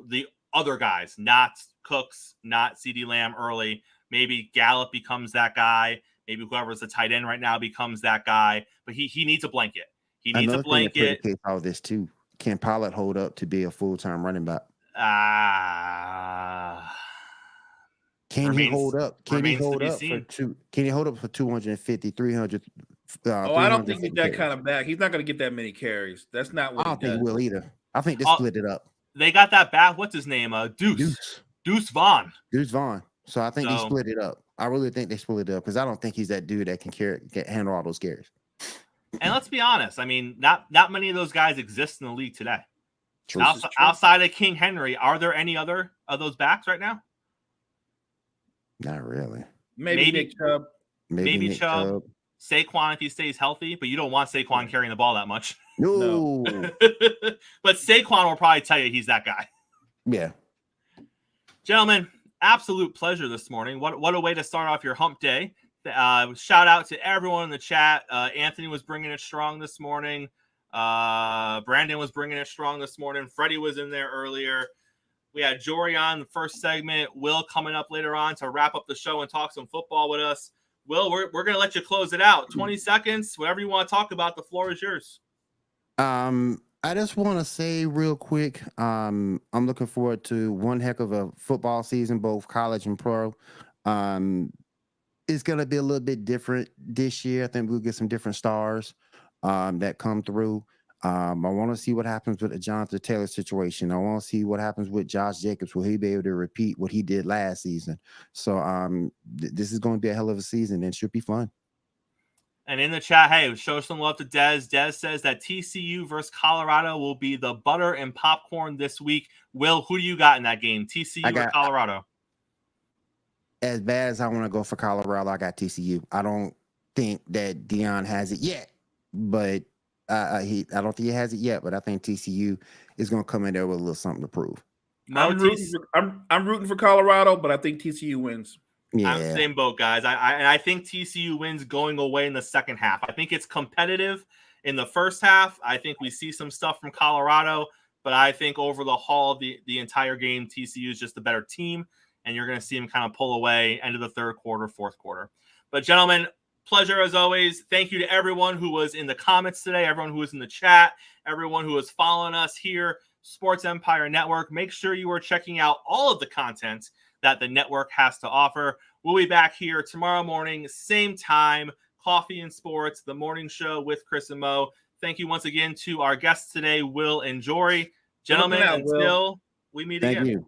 other guys, not Cooks, not CeeDee Lamb early. Maybe Gallup becomes that guy. Maybe whoever's the tight end right now becomes that guy. But he needs a blanket. He needs Another a thing that blanket. predicates all this too. Can Pollard hold up to be a full-time running back? Can he hold up? Can he hold up for two? Can he hold up for 250, 300? I don't think he's that kind of back. He's not going to get that many carries. That's not what I don't think he will either. I think they split it up. They got that back. What's his name? Deuce Vaughn. Deuce Vaughn. So I think they split it up. I really think they split it up because I don't think he's that dude that can handle all those carries. And let's be honest. I mean, not many of those guys exist in the league today. True. Outside of King Henry, are there any other of those backs right now? Not really. Maybe Nick Chubb. Maybe Nick Chubb. Saquon if he stays healthy, but you don't want Saquon carrying the ball that much. No. But Saquon will probably tell you he's that guy. Yeah. Gentlemen, absolute pleasure this morning. What a way to start off your hump day. Shout out to everyone in the chat. Anthony was bringing it strong this morning. Brandon was bringing it strong this morning. Freddie was in there earlier. We had Jory on the first segment. Will coming up later on to wrap up the show and talk some football with us. Will, we're going to let you close it out. 20 seconds, whatever you want to talk about, the floor is yours. I just want to say real quick, I'm looking forward to one heck of a football season, both college and pro. It's going to be a little bit different this year. I think we'll get some different stars that come through. I want to see what happens with the Jonathan Taylor situation. I want to see what happens with Josh Jacobs. Will he be able to repeat what he did last season? So this is going to be a hell of a season and should be fun. And in the chat, hey, show some love to Dez. Dez says that TCU versus Colorado will be the butter and popcorn this week. Will, who do you got in that game, TCU or Colorado? As bad as I want to go for Colorado, I got TCU. I don't think that Deion has it yet, but I don't think he has it yet. But I think TCU is going to come in there with a little something to prove. I'm rooting for Colorado, but I think TCU wins. Yeah. I'm the same boat, guys. I think TCU wins going away in the second half. I think it's competitive in the first half. I think we see some stuff from Colorado, but I think over the haul, the entire game, TCU is just the better team, and you're going to see them kind of pull away end of the third quarter, fourth quarter. But, gentlemen, pleasure as always. Thank you to everyone who was in the comments today, everyone who was in the chat, everyone who was following us here, Sports Empire Network. Make sure you are checking out all of the content that the network has to offer. We'll be back here tomorrow morning, same time, Coffee and Sports, the morning show with Chris and Mo. Thank you once again to our guests today, Will and Jory. Gentlemen, until we meet again. Thank you.